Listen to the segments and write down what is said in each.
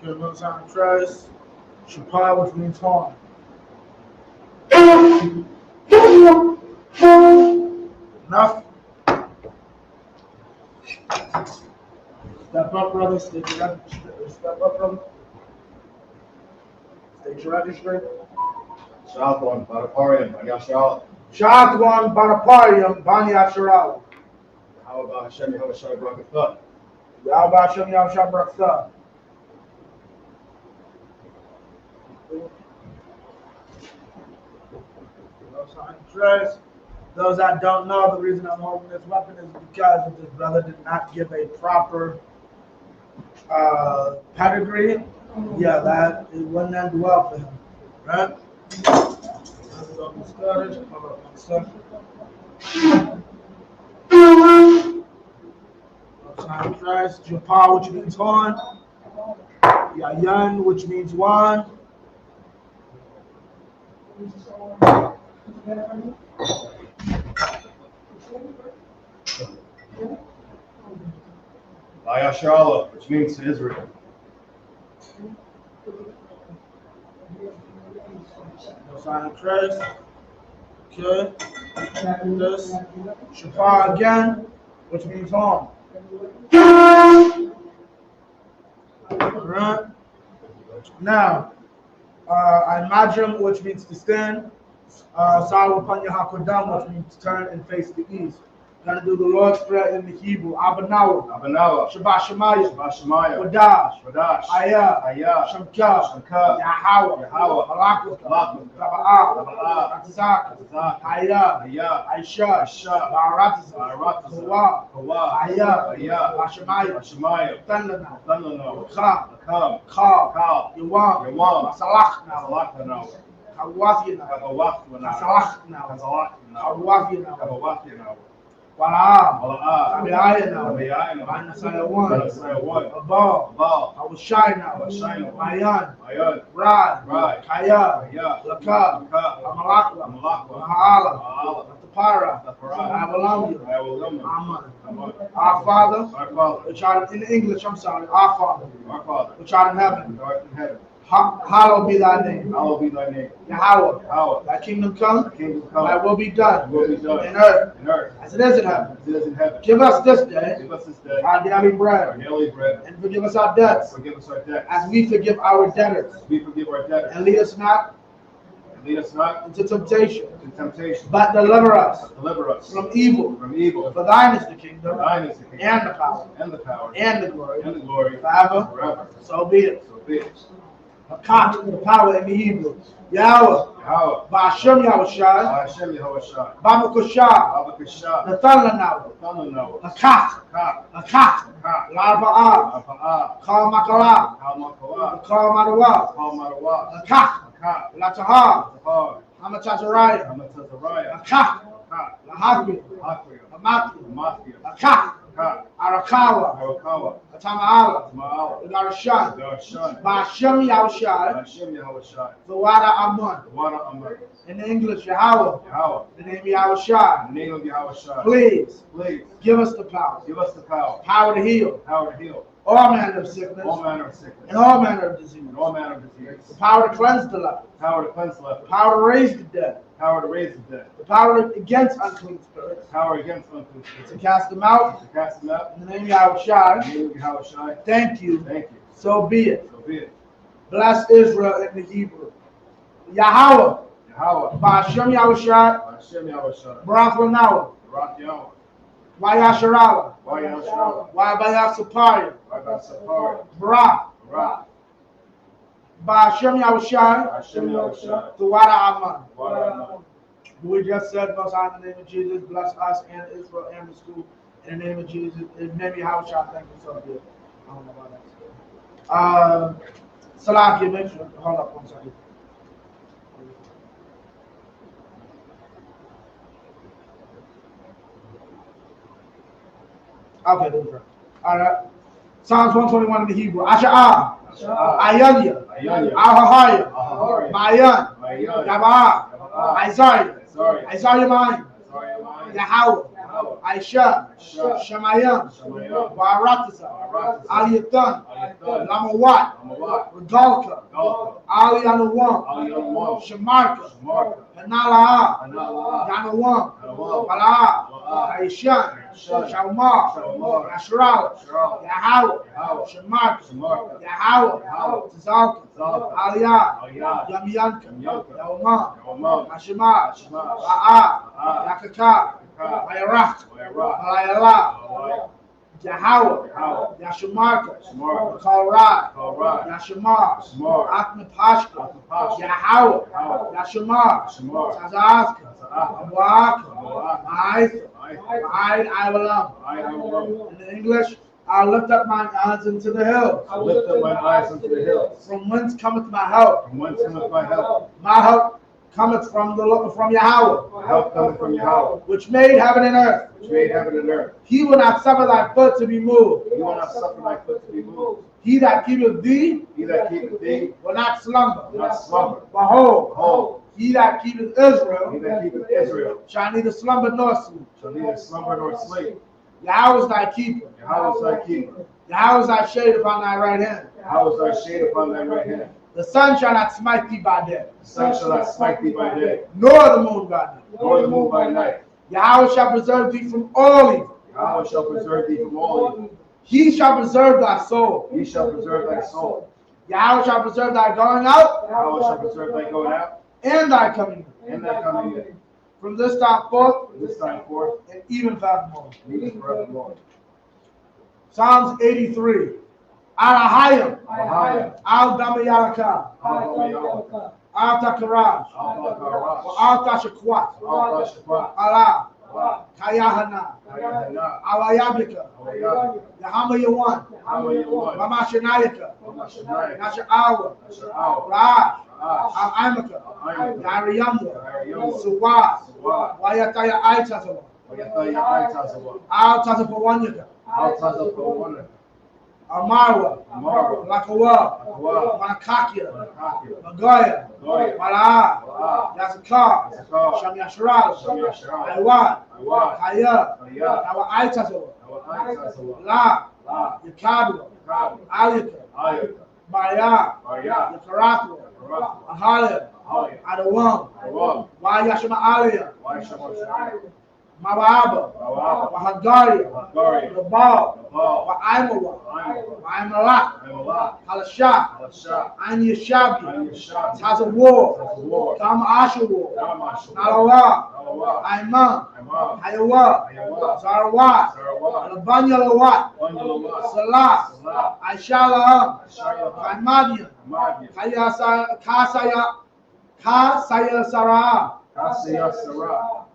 Good Most High Christ. Shapar, which means horn. Enough. Step up, brother. Step up, brother. State your registry. Shalom, Baraparium, Anyashal. Shadwan Baraparium, Bani Asharal. How about Hashem Yahushua Barakatah? Yahweh Hashem Yahushua Barakatah. Those that don't know, the reason I'm holding this weapon is because this brother did not give a proper pedigree. Yeah, that it wouldn't end well for him, right? Christ, Japar, which means horn. Yayan, which means one. Ayashala, which means to Israel. Christ. Okay. This. Shapar again, which means horn. Alright. Now, I imagine, which means to stand. Sarwapanya Hakodam, which means to turn and face the east. We're going to do the Lord's Prayer in the Hebrew. Abanawa. Shabbat Shemayim. Wadash. Ayah. Shamka. Yahweh. Malakut. Taba'ah. Atizak. Ayah. Aisha. Ba'aratizah. Hawa. Ayah. Bashemayim. Tanlana. Kham. Khal. Yawam. Salachna. Kawafina. Salachna. Kawafina. Wala'am, Tabi'ayana, Ba'anasayawan, Abal, Awashayna, Mayan, Rad, Kaya, Lakab, Amalakwa, Maha'ala, Tapara, Awalamya, Aman. Our Father, which art in English, I'm sorry, our Father, which art in heaven. Hallowed be thy name. Yahweh. Thy kingdom come. Thy will be done. In earth. As it is in heaven. Give us this day. Our daily bread. And forgive us our debts. As we forgive our debtors. And lead us not into temptation. But deliver us from evil. For thine is the kingdom. And the power. And the glory. Forever. So be it. Akach, the power in the Hebrew. Yahweh. Ba'ashem Yahushai. Babakushah. Nathan Lanaw. Akach. Larba'ah. Kal Makara. Kal Marawa. Akach. Latahar. Hamatazariah. Akach. Lahakri. Hamatri. Akach. Arakawa. Atama'ala. Udarashan. Ba'ashem Yahushai. The water Amun. In English, Yahweh. The name Yahushai. Please give us the power. Power to heal. All manner of sickness. And all manner of disease. The power to cleanse the leper. The power to raise the dead. The power against unclean spirits. To cast them out. In the name of Yahushai. Thank you. So be it. Bless Israel in the Hebrew. Yahweh. Ba'ashem Yahushai. Barak Lanawa. Wayasharala. Wabayasapaya. Barak. Ba'ashem Yahushai. The water Aman. We just said, Most High, in the name of Jesus, bless us and Israel and the school. In the name of Jesus, in the name of Yahushua, thank you so good. I don't know about that. Salaki, make sure. Hold up 1 second. Okay, there we go. All right. Psalms 121 in the Hebrew. Asha'ah. Ayanya. Ahahaya. Mayan. Yabah. Isaiah. Isaiah mine. Yahweh. Aisha, Shemayim, Baratasa, Aliyatan, Lamawat, Regalka, Ali Anawam, Shamarka, Hanala, Yanawam, Bala, Aishan, Shalmar, Ashral, Yahawah, Shamarka, Yahawah, Tazalka, Aliyah, Yamyanka, Yawman, Hashimah, Ba'a, Yakaka, Bayarach, Balayala, Yahawah, Yashamarka, Kalrad, Yashamar, Akma Pashka, Yahawah, Yashamar, Tazazka, Abuaka, Ma'aitha, Ma'aid Iwalam. In the English, I lift up mine eyes into the hills. I lift up my eyes unto the hills. From whence cometh my help? From whence cometh my help? My help cometh from Yahweh, My help cometh from Yahweh, which made heaven and earth. which made heaven and earth. He will not suffer thy foot to be moved. He will not suffer thy foot to be moved. He that keepeth thee He that keepeth thee will not slumber. will not slumber. Behold, Behold, he that keepeth he Israel that keepeth Israel shall neither slumber nor sleep. shall neither slumber nor sleep. Yahweh is thy keeper. Yahweh is thy keeper. Yahweh is thy shade upon thy right hand. Yahweh is thy shade upon thy right hand. The sun shall not smite thee by day, The sun shall not smite thee by day, nor the moon by night. nor the moon by night. Yahweh shall preserve thee from all evil. Yahweh shall preserve thee from all evil. He shall preserve thy soul. He shall preserve thy soul. Yahweh shall preserve thy going out Yahweh shall preserve thy going out and thy coming in. and thy coming in. From this time forth From this time forth, and even forevermore. and even forevermore. Psalms 83. Alahayim, Ahayim, Al Damayalaka, Al-Yahweh, Al Takaraj, Al-Bakarash, Al Tashakwat, Al-Bashakwa, Allah, Allah, Kayahana, Kayahana, Alayabika, Al-Yahweh, Yahama Yawan, Al-Yawan, Mama Shanayaka, Al-Mashanai, Nasha Awa, Al-Sha'aw, Raj, Al-Ash, Al Imaka, Al-Imaka, Yariyamwa, Al-Yahweh, Suwaz, Suwaz, Wayataya Aitazawa, Al-Yahweh, Al-Tazawa, Al Tazapawanyaka, Al-Tazawa, Amarwa, Amarwa, Lakawa, Lakawa, Manakakia, Manakakia, Magoya, Goya, Mala'a, Mala'a, Yazakar, Yazakar, Shamyashral, Shamyashral, Aywan, Aywan, Kaya, Kaya, Nawa Aitazawa, Al-Tazawa, La, La, Yakabwa, Kabi, Alika, Ayaka, Maya, Maya, Yakaratwa, Karatwa, Ahalia, Ahaya, Adawam, Awam, Wayashama Alia, Waishamashai, Mawaba, Awam, Mahagaria, Hagari, Rabal, Nabal, Waimawa, Aimawa, Waimalak, Aimalak, Halasha, Halasha, An Yashabi, Anishabi, Tazawar, Tazawar, Kam Ashawar, Damashu, Nalawa, Alawa, Aiman, Imam, Hayawa, Ayawa, Sarawat, Sarawat, Alabanyalawat, Bandalawat, Salah, Salah, Aishalaham, Ashayah, Kaimadian, Madi, Kasaya Sarah, Kasiyah, Sarah,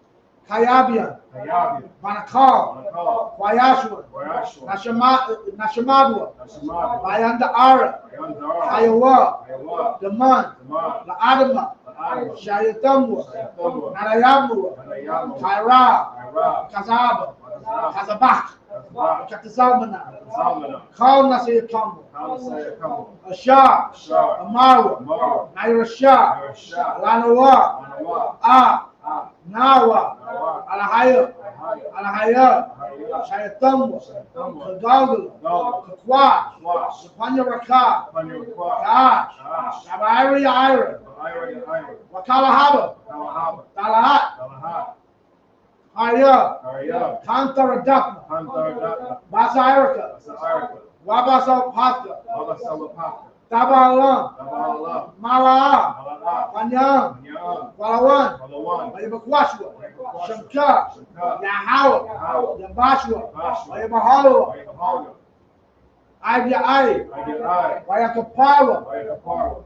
Kayabian, Hayabi, Banakal, Manakal, Wayashua, Wayashua, Nashamadwa, Nashamadi, Bayanda Ara, Ayandara, Hayawa, Ayawa, Daman, Daman, Laadama, Adama, Shayatamwa, Sayatama, Narayamwa, Anayamu, Kaira, Ira, Kazaba, Mazra, Kazabak, Kazba, Katazalmana, Zalmana, Kal Nasayatamu, Kamasaya Kamu, Ashar, Shar, Amara, Amara, Naira Shah, Narasha, Lanawa, Manawa, Ah, Ah, Nawa, Nawa, Alahaya, Ahaya, Alahaya, Ahaya, Shayatamwa, Sayatama, Kagagala, Dal, Kakwa, Wash, Zapanya Raka, Panyakwa, Kash, Ash, Shabairi Ira, Ira, Ira, Wakalahaba, Kalahaba, Talahat, Kalahat, Haya, Arya, Kantara Dakma, Kantar Data, Basa Erica, Asa Arka, Wabasa Pasta, Baba Salapaka, Tabalam, Dabala, Mala, Malala, Panyam, Manyam, Walawan, Malawan, Wayabakwashwa, Wayabakwashwa, Shamka, Shamka, Yahawa, Yahawa, Yabashwa, Bashwa, Wayabahalwa, Wayabahaga, Ivya Ai, Agirai, Wayakapawa, Wayakapara,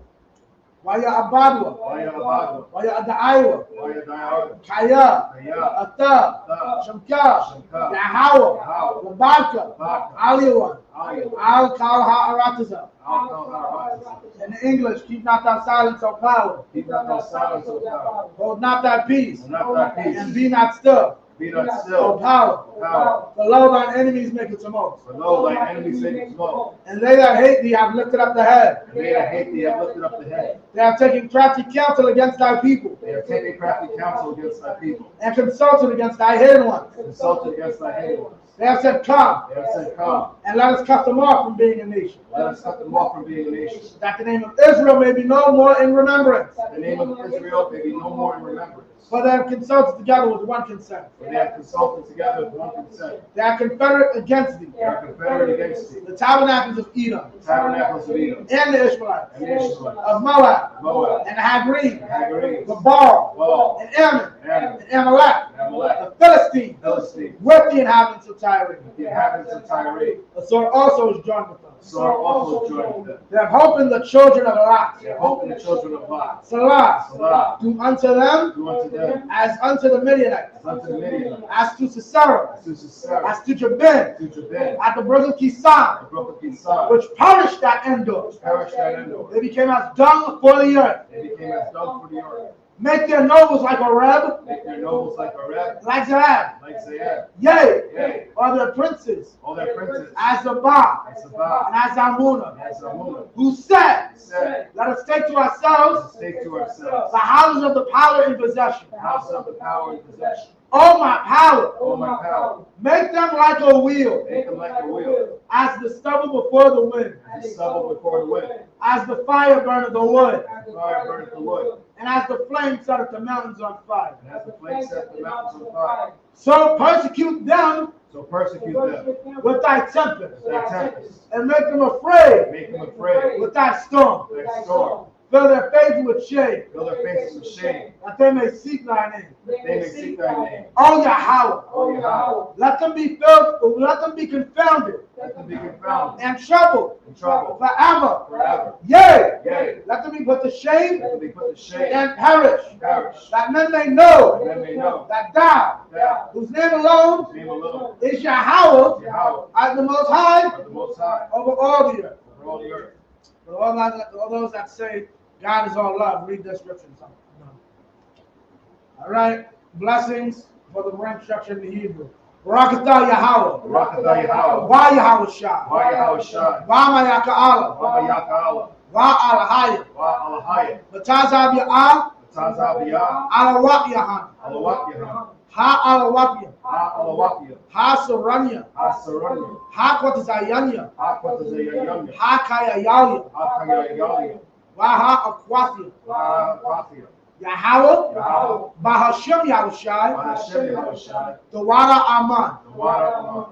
Wayabadwa, Wayabadu, Wayadaiwa, Wayadayaga, Kaya, Kaya, Ata, Ta, Shamka, Shamka, Yahawa, Yahawa, Labaka, Baka, Aliwan, Aliwa, Al Kalha Aratiza. Alkalha, In English, keep not thy silence, O power. Keep not thy silence, O God, Hold not thy peace, and not thy peace, and be not still. Be not or still. power. Power. For lo, thine enemies make it to most. For lo, thy enemies make it small. And they that hate thee have lifted up the head. And they that hate thee have lifted up the head. They have taken crafty counsel against thy people, They have taken crafty counsel against thy people. and consulted against thy hidden ones. Consulted against thy hated ones. They have said, Come, They have said, Come, and let us cut them off from being a nation, let us cut them off from being a nation. that the name of Israel may be no more in remembrance. The name of Israel may be no more in remembrance. For they have consulted together with one consent. For they have consulted together with one consent. They are confederate against thee, They are confederate against thee. the tabernacles of Edom, The tabernacles of Edom, and the Ishmaelites, and the Ishmaelites, of Moab, Moab, and the Hagreen, Hagarenes, the Baal, Baal, and Ammon, Ammon, and Amalek, and Amalek, the Philistines, Philistines, with the inhabitants of Tyre. the inhabitants of Tyre. The sword also is joined with them. So also joined with them. They have hope in the children of Lot. They have hope in the children of Lot. Salah, Salah, do unto them do unto them as unto the Midianites, as unto the Midianites, as to Sisera, to Sisera, as to Jabin, to Jabin, at the brook of the Kison, brook of Kison, which perished at Endor. perished at Endor. They became as dung for the earth. They became as dung for the earth. Make their nobles like a reb, Make their nobles like a red, like Zahab. like Zayed. Yea, Yea, or their princes, all their princes, as Zabah, as Sabbath, and as Amunah, as Amunah, who said, said, Let us take to let ourselves us take to ourselves the houses of the power in possession. the house of the power and possession. O my power, O my power, make them like a wheel, make them like a wheel, as the stubble before the wind, as the stubble before the wind, as the fire burneth the wood, as the fire burneth the wood, and as the flame setteth the mountains on fire. and as the flame set the mountains on fire. So persecute them So persecute them with thy tempest, with thy tempest, and make them afraid make them afraid with thy storm. with thy storm, Fill their faces with shame, fill their faces with shame, that they may seek thy name. that they may seek thy name. O Yahweh, O Yahweh, let them be filled, let them be confounded let them be confounded and troubled in trouble forever. forever. Yea, Yea, let them be put to shame let them be put to shame and perish, and perish, that men may know and then they know that thou, that whose name alone his name alone is Yahweh, Yahweh as the Most High are the Most High over all the earth. over all the earth. For all those that say God is all love, read the scripture. All right, blessings for the rank structure in the Hebrew. Barakatah Yahweh. Barakatah Yahweh. Wa Yahweh Shah. Wa Yahweh Shai. Wa Mayaka Allah. Wa Mayaka Allah. Wa Alahaya. Wa Alahaya. Batazab Ya'ah. Tazabiyah. Alawak Yahan. Alawakiyah. Ha Alawakya. Ha Alawakiyah. Ha Saranya. Ha Saranya. Ha Kwatazayanya. Ha Kwatazayanya. Ha Kayayalya. Ha Kagayagaliya. Wa Ha Akwatya. Wa Kwathiya. Yahweh. Yahweh. Bahashem Yahushai. Wa Hashem Yahweh Shai. Tawara Aman. The water Aman.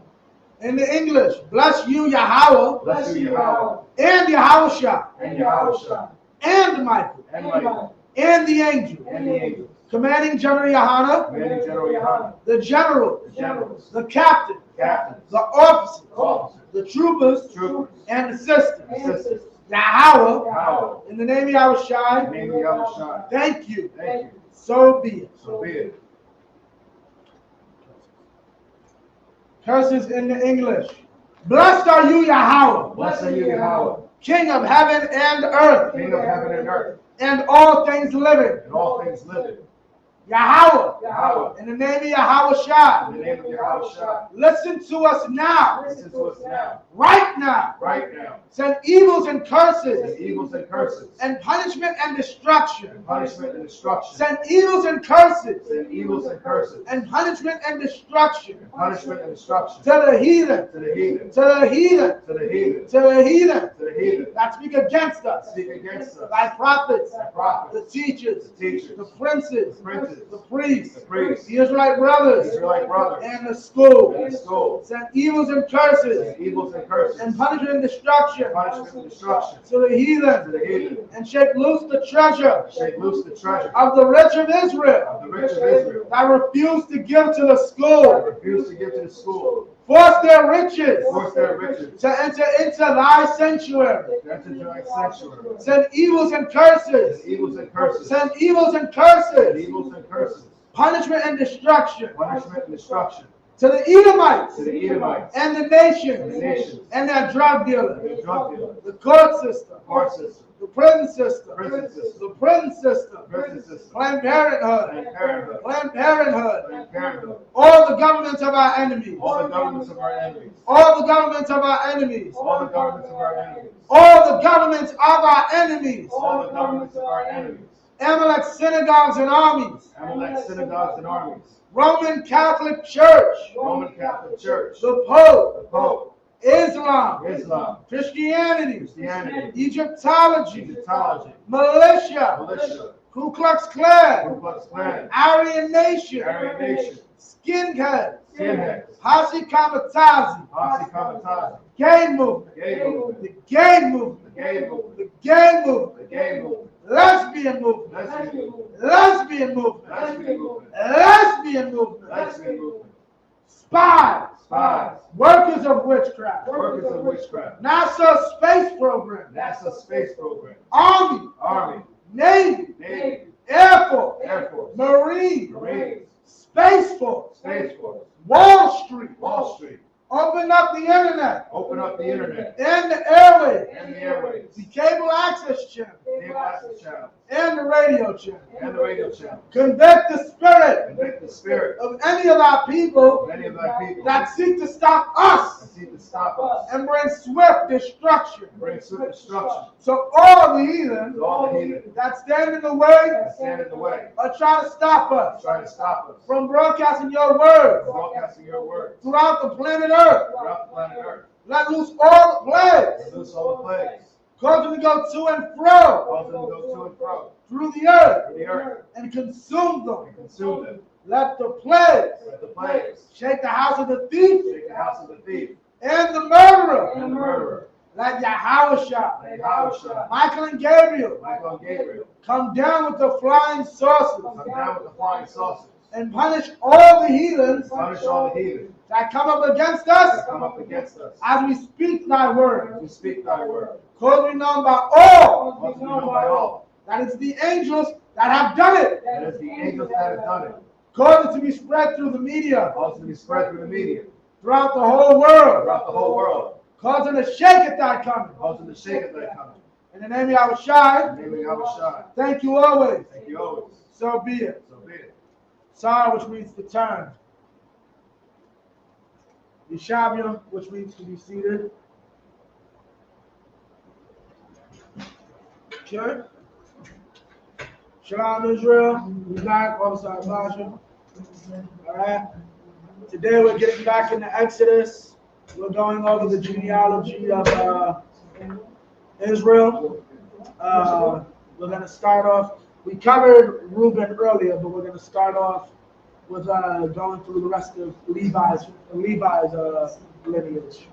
In the English, bless you, Yahweh, Bless you, Yahweh. and Yahushua, And Yahweh Shai. and Michael, And Michael. and the angel, And the angels. commanding General Yohana, Commanding General Yohana. the general, The generals. the captain, Captains. the officers, Officers. the troopers, Troopers. and assistants. Assistants. Yahweh, Yahweh. in the name of In Yahushua, the name of Yahweh Shai. thank you. Thank you. So be it. So be it. Curses in the English. Blessed are you, Yahweh, Blessed are you, Yahweh, King of heaven and earth, King of heaven and earth, and all things living. and all things living. Yahweh, Yahweh. in the name of Yahushua, In the name of Yahweh Shai. listen to us now, Listen to us now, right now. right now. Send evils and And curses, evils and curses, and punishment and destruction. and punishment and destruction. Send evils and curses, And evils and curses, and punishment and destruction and punishment and destruction. to the heathen, To the heathen, to the heathen, to the heathen, to the heathen to the heathen. that speak against us. Speak against us. Thy prophets, The the prophets, teachers, the teachers, the princes, the princes, the priests, the priests, the Israelite the brothers, Israelite brothers, and the school. and the school. Send evils and curses, And evils and curses, and punishment and destruction punishment and destruction. to the To heathen, the heathen, and shake loose the treasure shake loose the treasure of the rich of Israel of the rich of Israel. that refuse to give to the That school. refuse to give to the school. Force their riches Force their riches. to enter into thy sanctuary. Enter joint sanctuary. Send evils and And curses. evils and curses. Send evils and And curses. evils and curses. Punishment and destruction Punishment and destruction. to the Edomites To the Edomites. and the And the nations nations. and their drug And dealers, the drug dealers. the court system, Court system. the prison system, Prison system. the prison system, Prison system. Planned Parenthood, Planned Parenthood. Planned Parenthood, Planned Parenthood. all the governments of our enemies, All the governments of our enemies. all the governments of our enemies, All the governments of our enemies. all the governments of our enemies, All the governments of our enemies. Amalek synagogues and armies, Amalek synagogues and armies. Roman Catholic Church, Roman Catholic Church. the Pope, The Pope. Islam, Islam. Christianity, Christianity. Egyptology, Egyptology. militia, Militia. Ku Klux Klan, Ku Klux Klan. Aryan Nation, Aryan Nation. Skinheads, Skinheads. Posse Kamikaze, Posse Kamikaze. gay movement, Gay movement. the gay movement, The gay movement. the gay movement, The gay movement. lesbian movement, Lesbian movement. lesbian movement, Lesbian movement. lesbian movement, Lesbian movement. spies, Spies. workers of witchcraft, Workers of witchcraft. NASA space program, NASA space program. Army, Army. Navy, Navy. Air Force, Air Force. Marine, Marines. Space Force, Space Force. Wall Street, Wall Street. open up the internet Open up the internet. and the airways, And the airways. the cable access channel Cable access channel. and the radio channel. And the radio channel. Convict the spirit Convict the spirit of any of our people of any of thy people that seek to stop us that seek to stop us and bring swift destruction. and bring swift destruction So all the heathen to all the heathen that stand in the way that stand in the way, or try to stop us trying to stop us from broadcasting your word from broadcasting your word throughout the planet Earth. throughout the planet Earth. Let loose all the plagues, And loose all the plagues. cause them to go to and fro Cause them to go to and fro through the earth through the earth and consume them. and consume them. Let the plagues Let the plagues shake the house of the thief shake the house of the thief and the murderer. and the murderer. Let Yahushua, And Yahushua, Michael and Gabriel Michael and Gabriel come down with the flying saucers come down with the flying saucers. and punish all the heathens Punish all the heathen that come up against us that come up against us. as we speak thy word. We speak thy word. Cause we known by all Let us be known by all. that it's the angels that have done it. That is the angels that have done it. Cause it to be spread through the media Also to be spread through the media throughout the whole world. throughout the whole world. Causing to shake at thy coming. Also to shake it that coming. In the name of Yahushua, In the name of Yahushua. thank you always. Thank you always. So be it. So be it. Sar, which means to turn. Yeshavia, which means to be seated. Okay. Shalom, Israel. We back. Officer Elijah. All right. Today we're getting back into Exodus. We're going over the genealogy of Israel. We're going to start off. We covered Reuben earlier, but we're going to start off with going through the rest of Levi's lineage.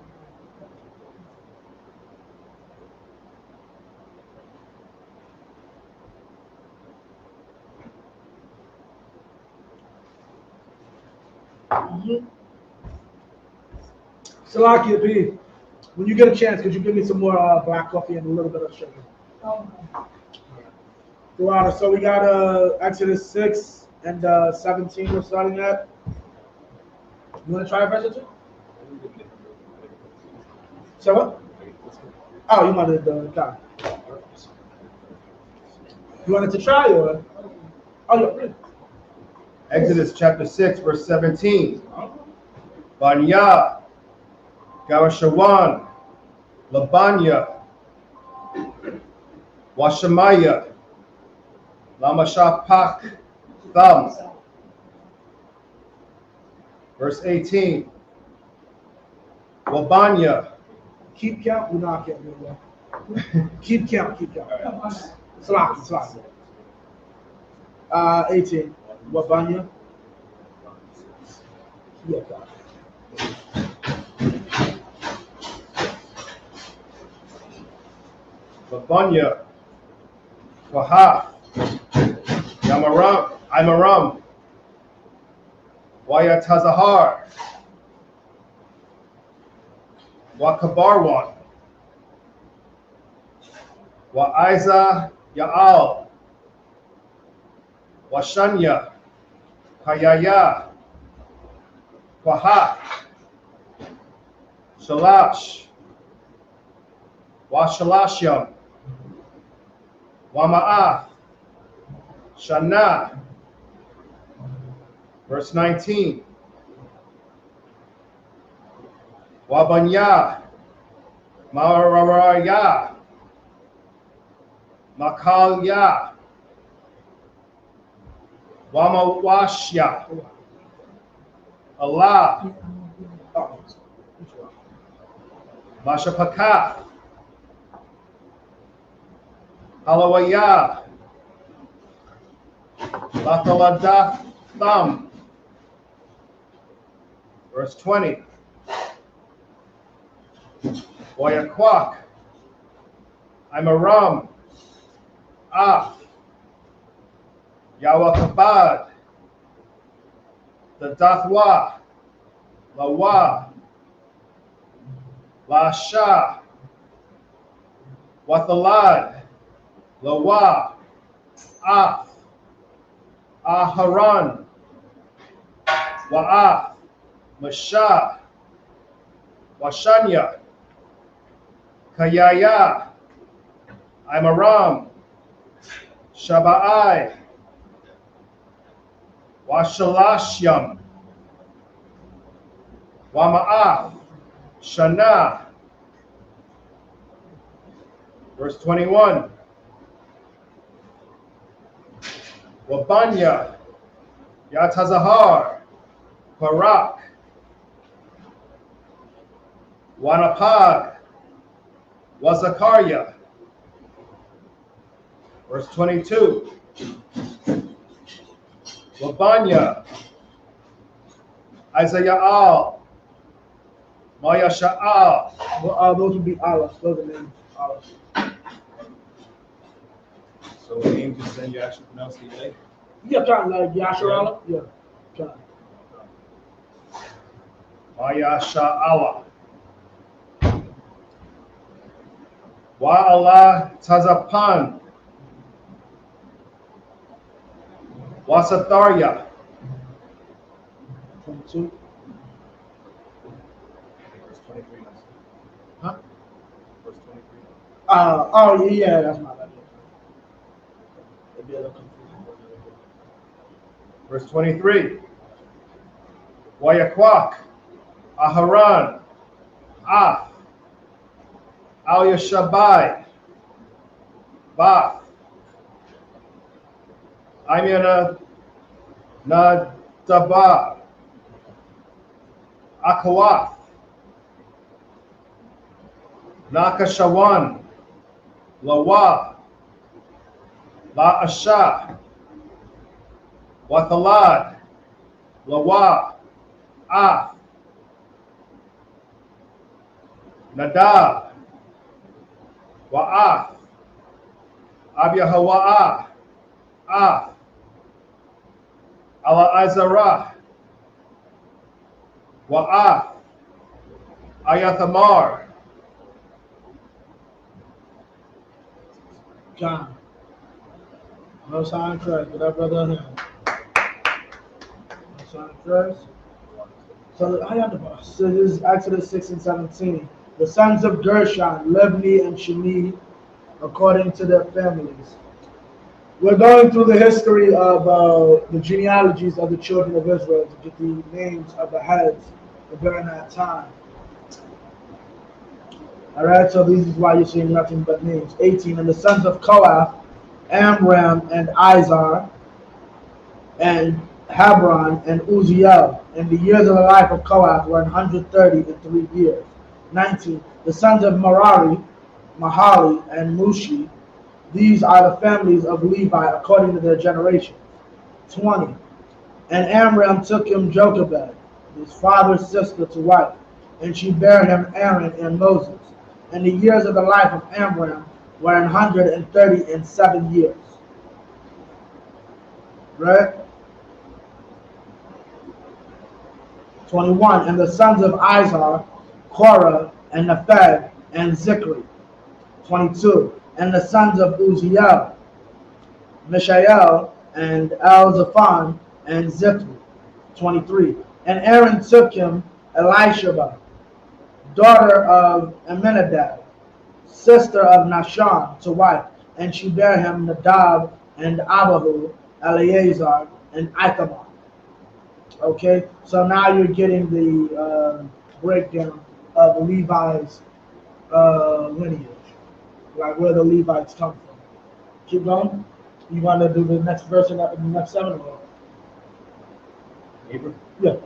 Salakia B, when you get a chance, could you give me some more black coffee and a little bit of sugar? Wow, so we got Exodus 6 and 17 we're starting at. You want to try verse 2? So what? Oh, you wanted the guy. You wanted to try or? Oh, yeah. Exodus chapter 6, verse 17. Banya, Gawashawan, Labanya, Washamaya, Lamashapach, Thumb. Verse 18. Wabanya. Keep count. We're not counting anymore. Keep count. Salaki. 18. Wabanya. Yeah, God. Wabanya. Waha. Yamaram. Imaram. Wayatazahar. Wakabarwan. Waiza Yaal. Washanya. Kayaya. Kwaha. Shalash. Washalasham. Wama'ath, Shana. Verse 19. Wabanya, Mawaraya, Makalya, Wamawashya, Allah, Mashapakath, Halawaya, Lathaladatham. Verse 20. Wayakwak, Imaram, Af, Yawakabad, the Dathwa, Lawa, Lasha, Wathalad, Lawa, Af, Aharan, Wa'af, Mashah, Washanya, Kayaya, Imaram, Shaba'ai, Washalashyam, Wama'af, Shana. Verse 21. Wabanya, Yatazahar, Barak, Wanapag, Wazakaria. Verse 22. Wabanya, Isaiah, Maya Sha'al. Well, those would be Allahs. Those are names. Allahs. So the name just then you actually pronounce the A? Yeah, John, like Yasher Allah? Yeah, John. Maya Sha'ala. Wa'ala Tazapan. Wasatharya. 22. Verse 23. Huh? Verse 23. Oh, yeah, that's my bad. It'd be a little confusing. Verse 23. Wayakwak. Aharan. Af. Al Yashabai. Bath. Imena Nadaba. Akawath. Nakashawan. Lawa. La Asha. Wathalad. Lawa. Af. Nadab. Wa'af. Abyahawa'a. Af. Ala Izarah. Wa'af. Ayathamar. John. No sign Christ. Get that brother in here. No sign Christ. So I got the boss. So this is Exodus 6 and 17. The sons of Gershon, Libni and Shimi, according to their families. We're going through the history of the genealogies of the children of Israel to get the names of the heads during that time. Alright, so this is why you're seeing nothing but names. 18. And the sons of Kohath, Amram and Izhar, and Hebron and Uzziel. And the years of the life of Kohath were 133 years. 19. The sons of Merari, Mahali, and Mushi. These are the families of Levi according to their generations. 20. And Amram took him Jochebed, his father's sister, to wife, and she bare him Aaron and Moses. And the years of the life of Amram were 137 years. Right? 21. And the sons of Izhar, Korah, and Nepheg, and Zikri. 22. And the sons of Uzziel, Mishael, and Elzaphan, and Zithri. 23. And Aaron took him Elisheba, daughter of Amminadab, sister of Nahshon, to wife, and she bare him Nadab and Abihu, Eleazar, and Ithamar. Okay, so now you're getting the breakdown of Levi's lineage, like where the Levites come from. Keep going. You want to do the next verse in the next 7 or? Yeah.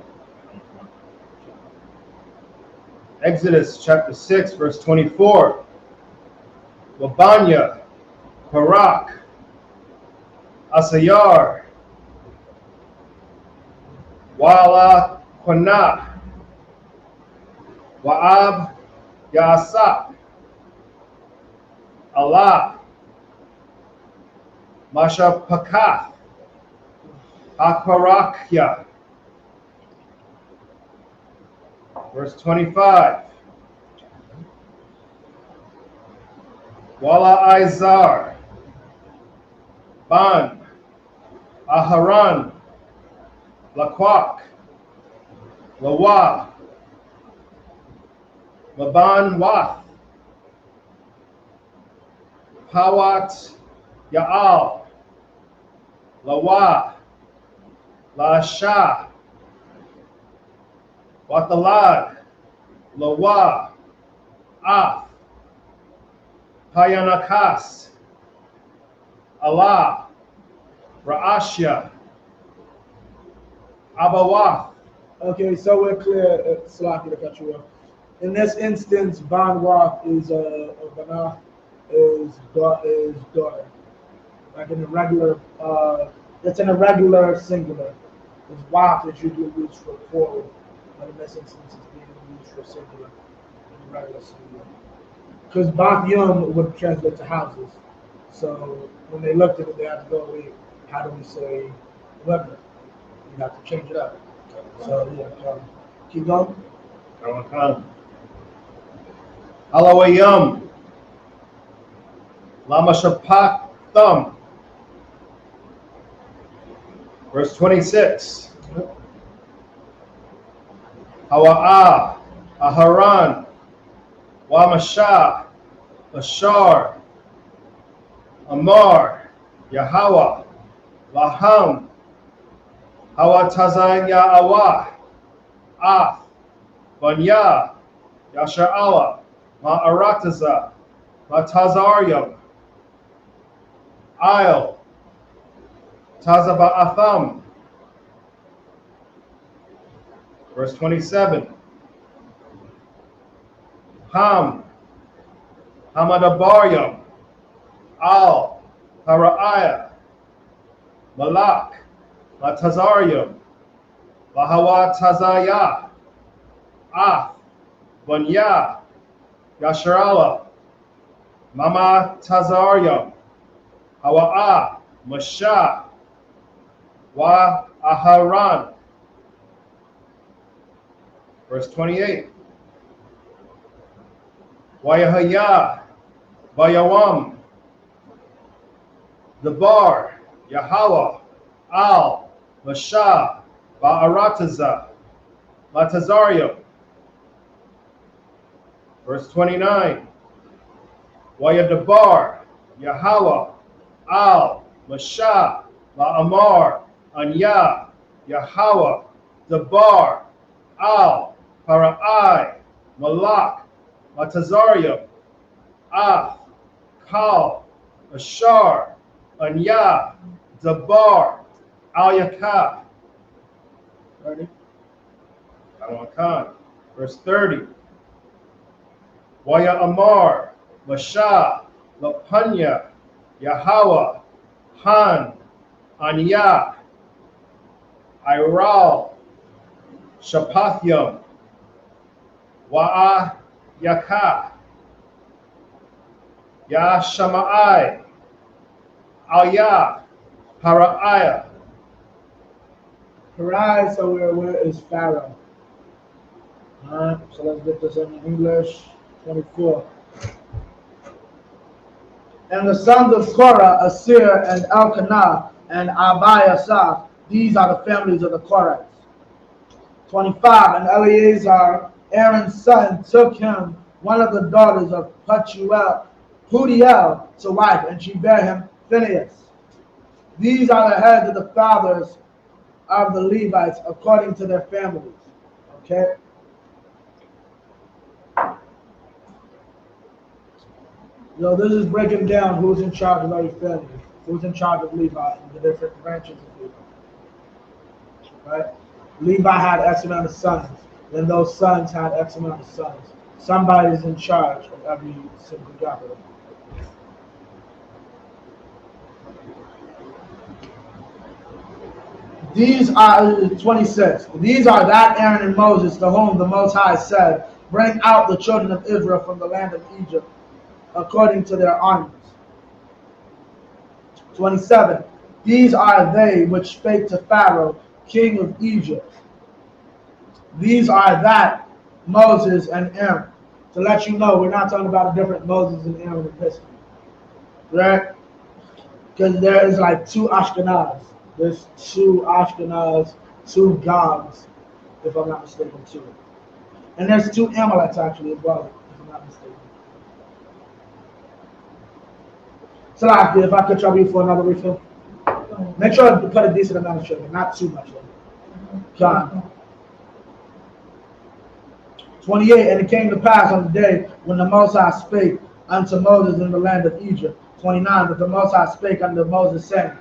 Exodus chapter 6, verse 24. Wabanya, Barak, Asayar, Wala Kwana, Wa'ab Ya'asap, Allah, Masha Pakath, Akbarakya. Verse 25. Wala Izar, Ban, Aharan, Laquak, Lawa, Laban Wath, Pawat Ya'al, Lawa, Lasha, Watalad, Lawa, Af, Payanakas, Allah, Ra'ashya, Abawath. Okay, so we're clear. Slaki to cut you off. In this instance, Banwath is Banach is daughter. Like in a regular, it's in a regular singular. It's Wath is usually used for plural, but in this instance, it's being used for singular in a regular singular. Because Bath Yum would translate to houses. So when they looked at it, they had to go, wait, how do we say regular? You have to change it up. So yeah, keep going. Alawayam, Lama Shapak Thumb. Verse 26. Hawa'a, Aharan, Wamasha, Bashar, Amar, Yahweh, Laham, Hawatazan Ya'awah, Af, Banya, Yasha'ala, Ma'arataza, Matazaryam, Isle, Tazaba'atham. Verse 27. Ham, Hamadabaryam, Al, Haraiah, Malak, Latazarium, Lahawa Tazaya, Af, Bunya, Yasharala, Mama Tazarium, Hawa'a, Masha, Wa Aharan. Verse 28. Wayahaya, Bayawam, Dabar, Yahweh, Al, Masha, Ba'arataza, Matazarium. Verse 29. Wayadabar, Yahweh, Al, Masha, Ba'amar, Anya, Yahweh, Dabar, Al, Para'ai, Malak, Matazarium, Af, Kal, Ashar, Anya, Dabar, Al Yakaf. Ready? Khan. Verse 30. Waya Amar, Masha, Lapanya, Yahweh, Han, Anya, Iral, Shapathyam, Wa'a Yakah, Ya Shama'ai, Alya, Paraiah. Parai, so where is Pharaoh? Alright, so let's get this in English. 24. And the sons of Korah, Asir, and Elkanah, and Abiasaph, these are the families of the Korahites. 25. And Eleazar, Aaron's son, took him one of the daughters of Hudiel to wife, and she bare him Phinehas. These are the heads of the fathers of the Levites according to their families. Okay? So this is breaking down who's in charge of every family, who's in charge of Levi, and the different branches of Levi. Right? Levi had X amount of sons, then those sons had X amount of sons. Somebody's in charge of every single gathering. These are 26. These are that Aaron and Moses, to whom the Most High said, bring out the children of Israel from the land of Egypt, according to their armies. 27. These are they which spake to Pharaoh, king of Egypt. These are that Moses and Aaron. To let you know, we're not talking about a different Moses and Aaron in history. Right? Because there is like two Ashkenaz. There's two Ashkenaz, two Gogs, if I'm not mistaken, too. And there's two Amalekites actually as well, if I'm not mistaken. Salaki, if I could trouble you for another refill. Make sure to put a decent amount of sugar, not too much. John. 28, and it came to pass on the day when the Most High spake unto Moses in the land of Egypt. 29, but the Most High spake unto Moses, saying,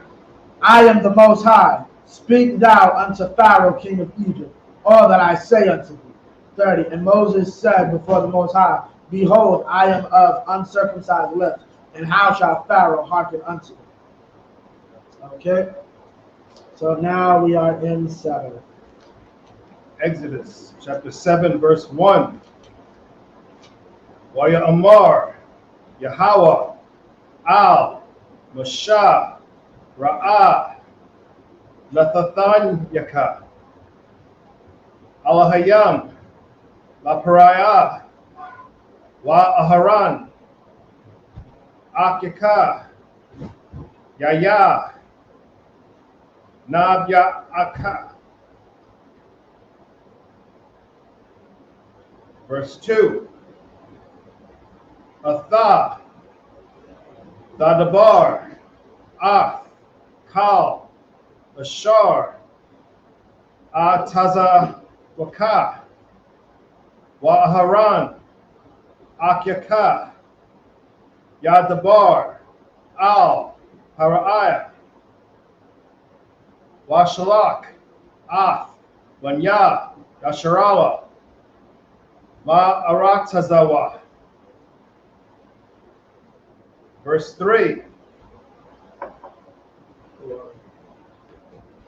I am the Most High. Speak thou unto Pharaoh, king of Egypt, all that I say unto thee. 30, and Moses said before the Most High, behold, I am of uncircumcised lips, and how shall Pharaoh hearken unto me? Okay, so now we are in 7. Exodus chapter 7, verse 1. Waya Amar, Yahweh, Al, Mashah, Ra'ah, Lathathanyaka, Alahayam, La Paraya, Wa Aharan, Akyaka, Yaya, Nabya Aka. Verse 2. Atha, Thadabar, Af, Kal, Ashar, Ataza Waka, Wa'aharan, Akyaka, Yadabar, Al, Haraiah, Washalak, Af, Wanya, Yasharawa, Ma'araktazawa. Verse 3.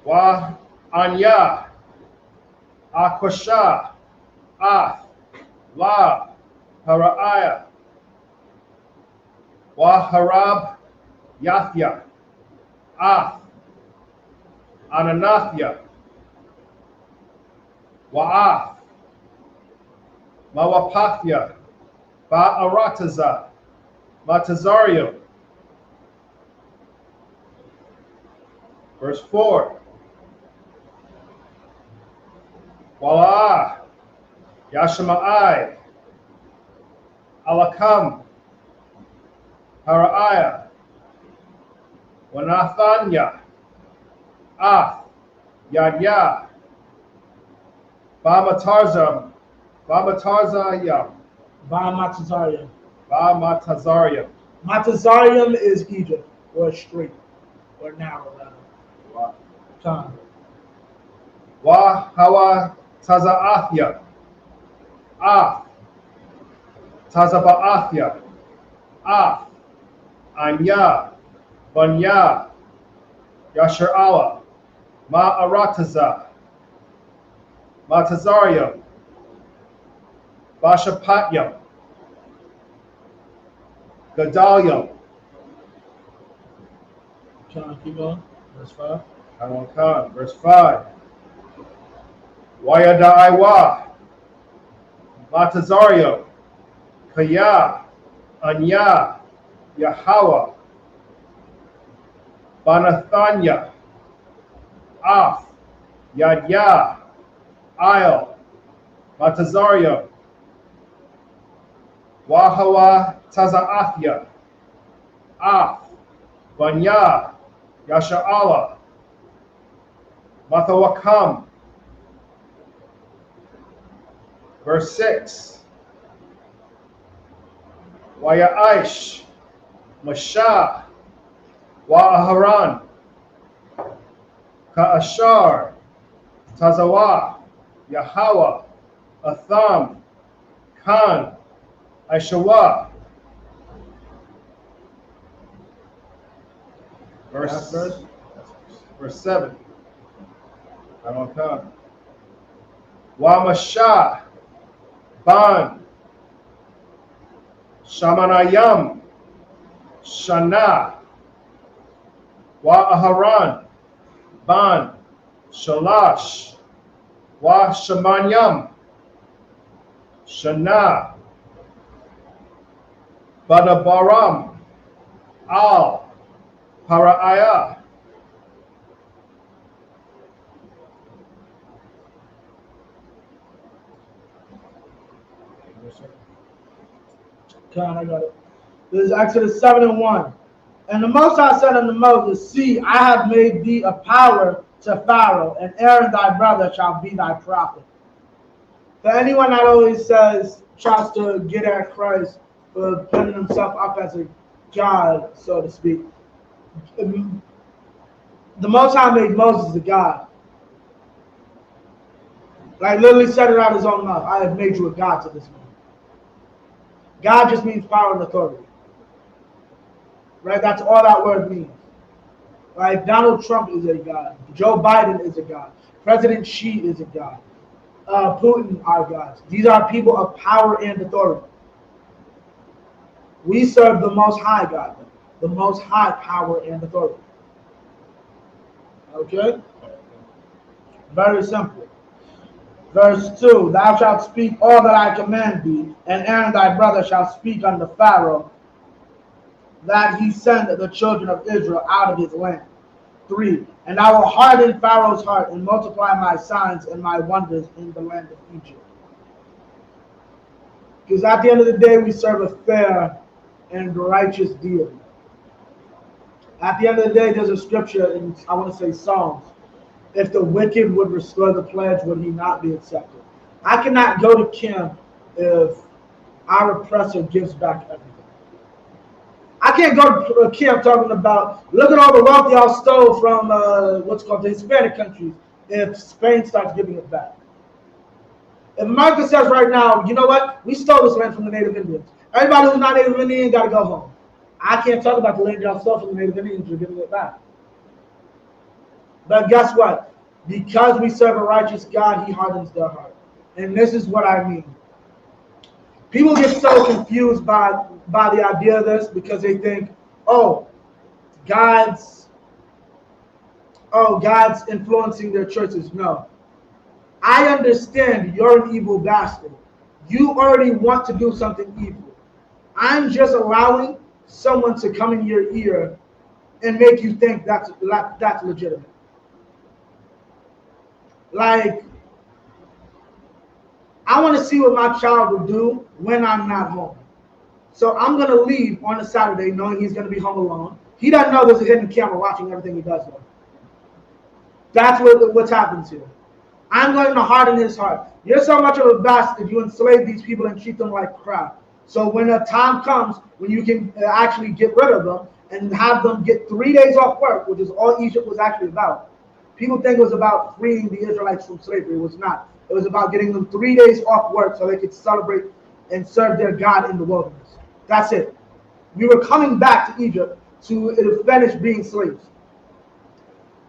Wa Anya, Akwasha, Af, La, Haraiah, Wa Harab, Yathya, Af, Ananathya, Wa'af, Mawapathya, Ba'arataza, Matazarium. Verse 4. Wala'ah, Yashama'ai, Alakam, Haraiah, Wanathanya, Af, Yadya, Bamatarzam, Bamatarzayam, Matazarium. Bamatazarium. Matazarium is Egypt, or straight, or narrow, rather. Wow. Time. Wa Hawa Tazaathya, Af, Tazabaathya, Af, Anya, Banya, Yasharawa, Ma'arataza, Matazarium, Bashapatyam, Gadalium. John, keep going. Verse 5. Khan, verse 5. Wayadaiwa, Matazario, Kaya, Anya, Yahweh, Banathanya, Af, Yadya, Il, Matazario, Wahawa Tazaathya, Af, Banya, Yasha'ala, Mathawakam. Verse 6. Wayaish, Mashah, Wa'aharan, Ka'ashar, Tazawa, Yahawa, Atham, Khan, Aishawa. Verse 7. I'm on Khan. Wamashah, Ban, Shamanayam, Shana, Wa'aharan, Ban, Shalash, Wa-Shamanyam, Shana, Badabaram, Al, Para'aya. Con, I got it. This is Exodus 7:1. And the Most High said unto Moses, See, I have made thee a power to Pharaoh, and Aaron thy brother shall be thy prophet. For anyone that always tries to get at Christ for putting himself up as a God, so to speak, the Most High made Moses a God. Like literally said it out his own mouth. I have made you a God to this man. God just means power and authority. Right? That's all that word means. Like Donald Trump is a God. Joe Biden is a God. President Xi is a God. Putin are gods. These are people of power and authority. We serve the Most High God, the Most High power and authority. Okay? Very simple. Verse 2, Thou shalt speak all that I command thee, and Aaron thy brother shall speak unto Pharaoh, that he send the children of Israel out of his land. 3, And I will harden Pharaoh's heart, and multiply my signs and my wonders in the land of Egypt. Because at the end of the day, we serve a fair and righteous deity. At the end of the day, there's a scripture in, I want to say, Psalms. If the wicked would restore the pledge, would he not be accepted? I cannot go to camp if our oppressor gives back everything. I can't go to camp talking about, look at all the wealth y'all stole from what's called the Hispanic countries, if Spain starts giving it back. If America says right now, you know what, we stole this land from the Native Indians. Everybody who's not Native Indian got to go home. I can't talk about the land y'all stole from the Native Indians, you're giving it back. But guess what? Because we serve a righteous God, he hardens their heart. And this is what I mean. People get so confused by the idea of this because they think, God's influencing their choices. No. I understand you're an evil bastard. You already want to do something evil. I'm just allowing someone to come in your ear and make you think that's legitimate. Like, I want to see what my child will do when I'm not home. So I'm going to leave on a Saturday knowing he's going to be home alone. He doesn't know there's a hidden camera watching everything he does though. That's what's happens here. I'm going to harden his heart. You're so much of a bastard, you enslave these people and treat them like crap. So when a time comes when you can actually get rid of them and have them get 3 days off work, which is all Egypt was actually about. People think it was about freeing the Israelites from slavery. It was not. It was about getting them 3 days off work so they could celebrate and serve their God in the wilderness. That's it. We were coming back to Egypt to finish being slaves.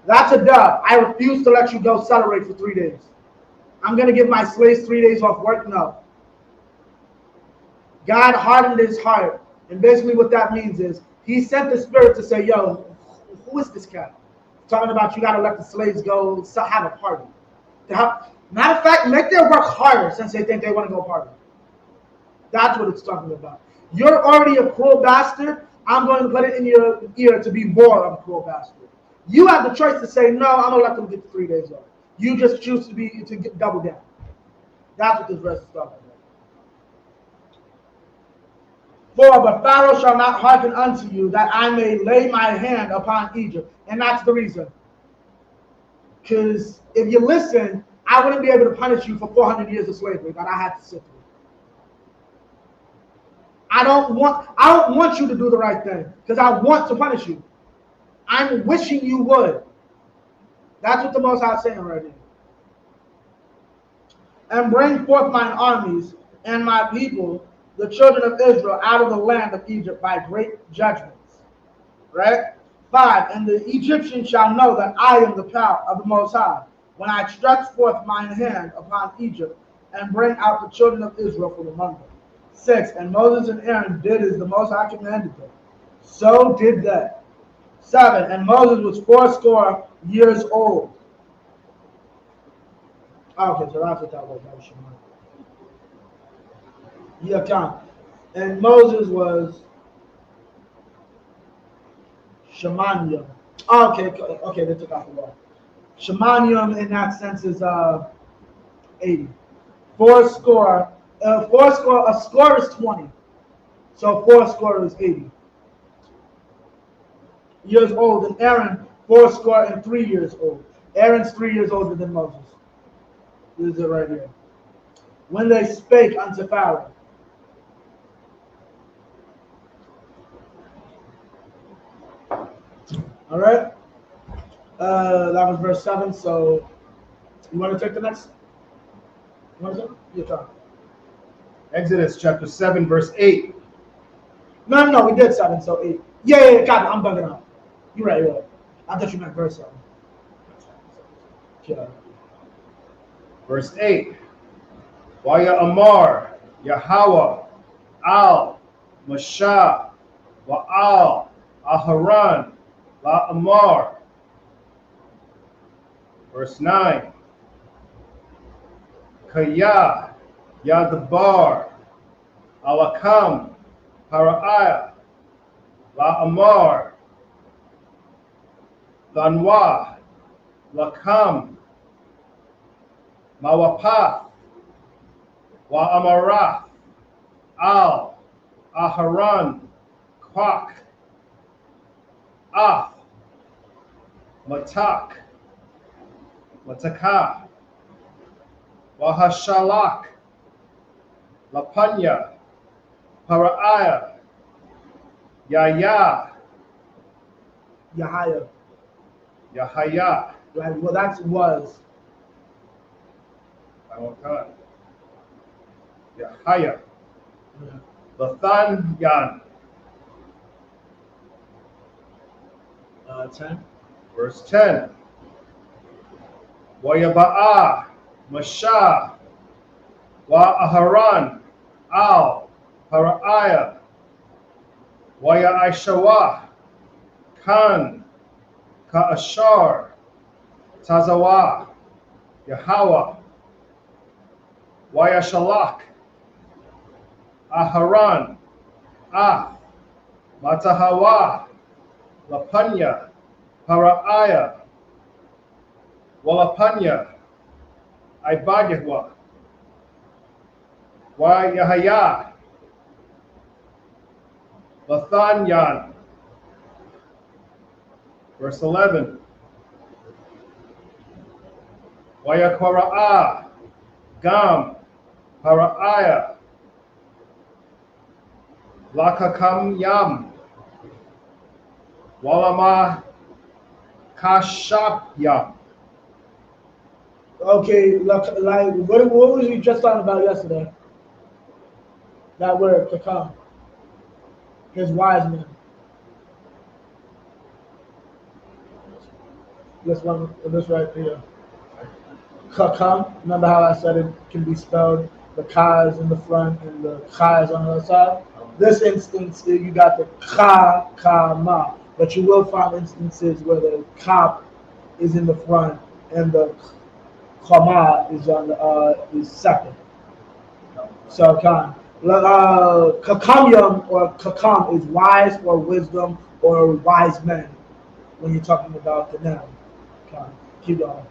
That's a dub. I refuse to let you go celebrate for 3 days. I'm going to give my slaves 3 days off work? No. God hardened his heart. And basically what that means is he sent the spirit to say, yo, who is this cat? Talking about you got to let the slaves go have a party. Matter of fact, make their work harder since they think they want to go party. That's what it's talking about. You're already a cruel bastard. I'm going to put it in your ear to be more of a cruel bastard. You have the choice to say, no, I'm going to let them get the 3 days off. You just choose to get double down. That's what this verse is talking about. But Pharaoh shall not hearken unto you, that I may lay my hand upon Egypt. And that's the reason. Because if you listen, I wouldn't be able to punish you for 400 years of slavery that I had to sit through. I don't want you to do the right thing because I want to punish you. I'm wishing you would. That's what the Most High is saying right here. And bring forth mine armies and my people, the children of Israel, out of the land of Egypt by great judgments. Right? 5. And the Egyptians shall know that I am the power of the Most High, when I stretch forth mine hand upon Egypt and bring out the children of Israel from among them. 6. And Moses and Aaron did as the Most High commanded them. So did they. 7. And Moses was 80 years old. Okay, so that's what that was. That was Shemaiah. Yeah, count. And Moses was Shemaiah. Okay, they took out the law. Shemaiah in that sense is 80. A score is 20. So 80 years old. And Aaron 3 years old. Aaron's 3 years older than Moses. This is it right here. When they spake unto Pharaoh. All right. That was verse 7. So you want to take the next? What is it? Your turn. Exodus chapter 7, verse 8. No, we did 7, so 8. Yeah, got it. I'm bugging out. You're right. I thought you meant verse 7. Yeah. Verse 8. Waya Amar, Yahweh, Al, Mashah, Wa'al, Aharon, La Amar. Verse 9. Kaya, Yadabar, Alakam, Para'aya, La Amar, Lanwa, Lakam, Mawapath, Wa Amarath, Al, Aharon, Kwak, Af, Matak, Mataka, Wahashalak, Lapanya, Para'aya, Yahya, Yahaya. Yahaya. Right. Well, that was. Yahaya. Yeah. Lathan Yan. 10. Verse 10. Wayaba'a, Mashah, Wa Aharon, Al, Para'aya, Waya Aishawa, Khan, Ka'ashar, Tazawa, Yahweh, Waya Shalak, Aharon, Ah, Matahawa, Lapanya, Para'aya, Walapanya, Ibadihwa, Wa Yahaya, Lathanyan. Verse 11. Wa Yakora'a, Gam, Para'aya, Lakakam Yam, Walama Kashap Yam. Okay, like what was we just talking about yesterday? That word to come. His wise men. This one, this right here. Kakam. Remember how I said it can be spelled the ka is in the front and the ka is on the other side? This instance, you got the ka, ma. But you will find instances where the ka is in the front and the kama is on the is second. So kakamyam or kakam is wise or wisdom or wise men when you're talking about the noun. Keep going.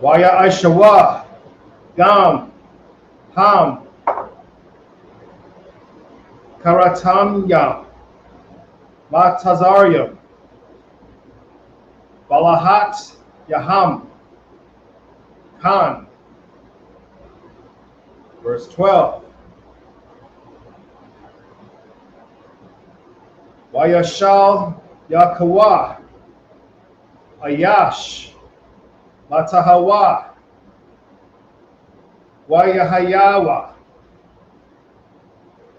Waya Aishawa, Gam, Ham, Karatamyam, Matazarium, Balahat Yaham, Khan. Verse 12. Wayashal Yakawa, Ayash, Matahawa, Wayahayawa,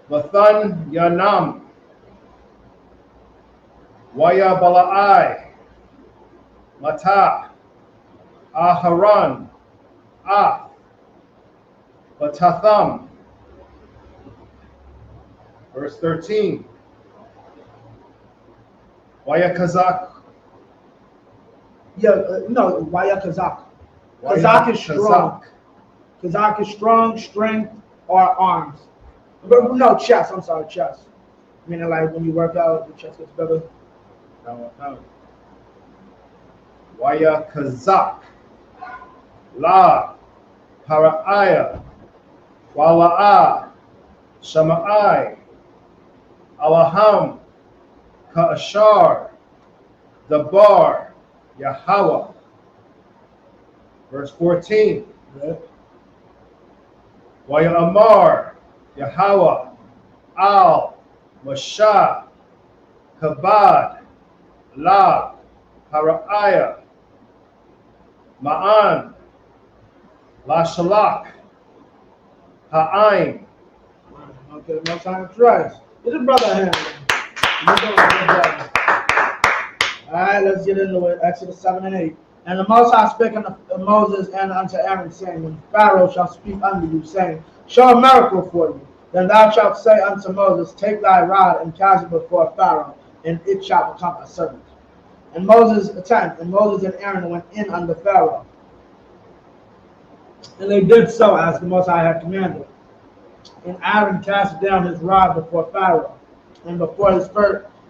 Lathan Yanam, Wayabalai, Mata, Aharan, Ah, Latatham. Verse 13. Wayakazak. No, Waya Kazak. Kazak is strong. Kazak is strong, strength, or arms. But no, chest. I'm sorry, chest. Meaning like when you work out, the chest gets better. No. Wayakazak. La. Para'aya. Wala'a. Shama'ai. Alaham. Ka'ashar. Dabar. Yahweh. Verse 14. Waya Amar. Yahweh. Al. Mashah. Kabad. La. Para'aya. Ma'an. La Shalak. Ha'ain. Okay, no time to try. Get your brother a hand. All right, let's get into it. Exodus 7 and 8. And the Most High spake unto Moses and unto Aaron, saying, when Pharaoh shall speak unto you, saying, show a miracle for you. Then thou shalt say unto Moses, take thy rod and cast it before Pharaoh, and it shall become a serpent. And Moses and Aaron went in unto Pharaoh. And they did so as the Most High had commanded. And Aaron cast down his rod before Pharaoh and before his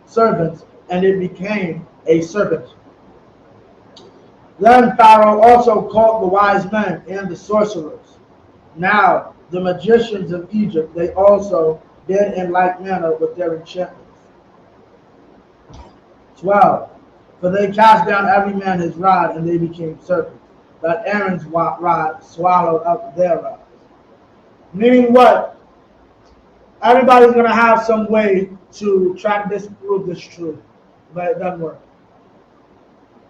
servants, and it became a serpent. Then Pharaoh also called the wise men and the sorcerers. Now the magicians of Egypt, they also did in like manner with their enchantments. 12. For they cast down every man his rod, and they became serpents. But Aaron's rod swallowed up their rods. Meaning what? Everybody's going to have some way to try to disprove this truth, but it doesn't work.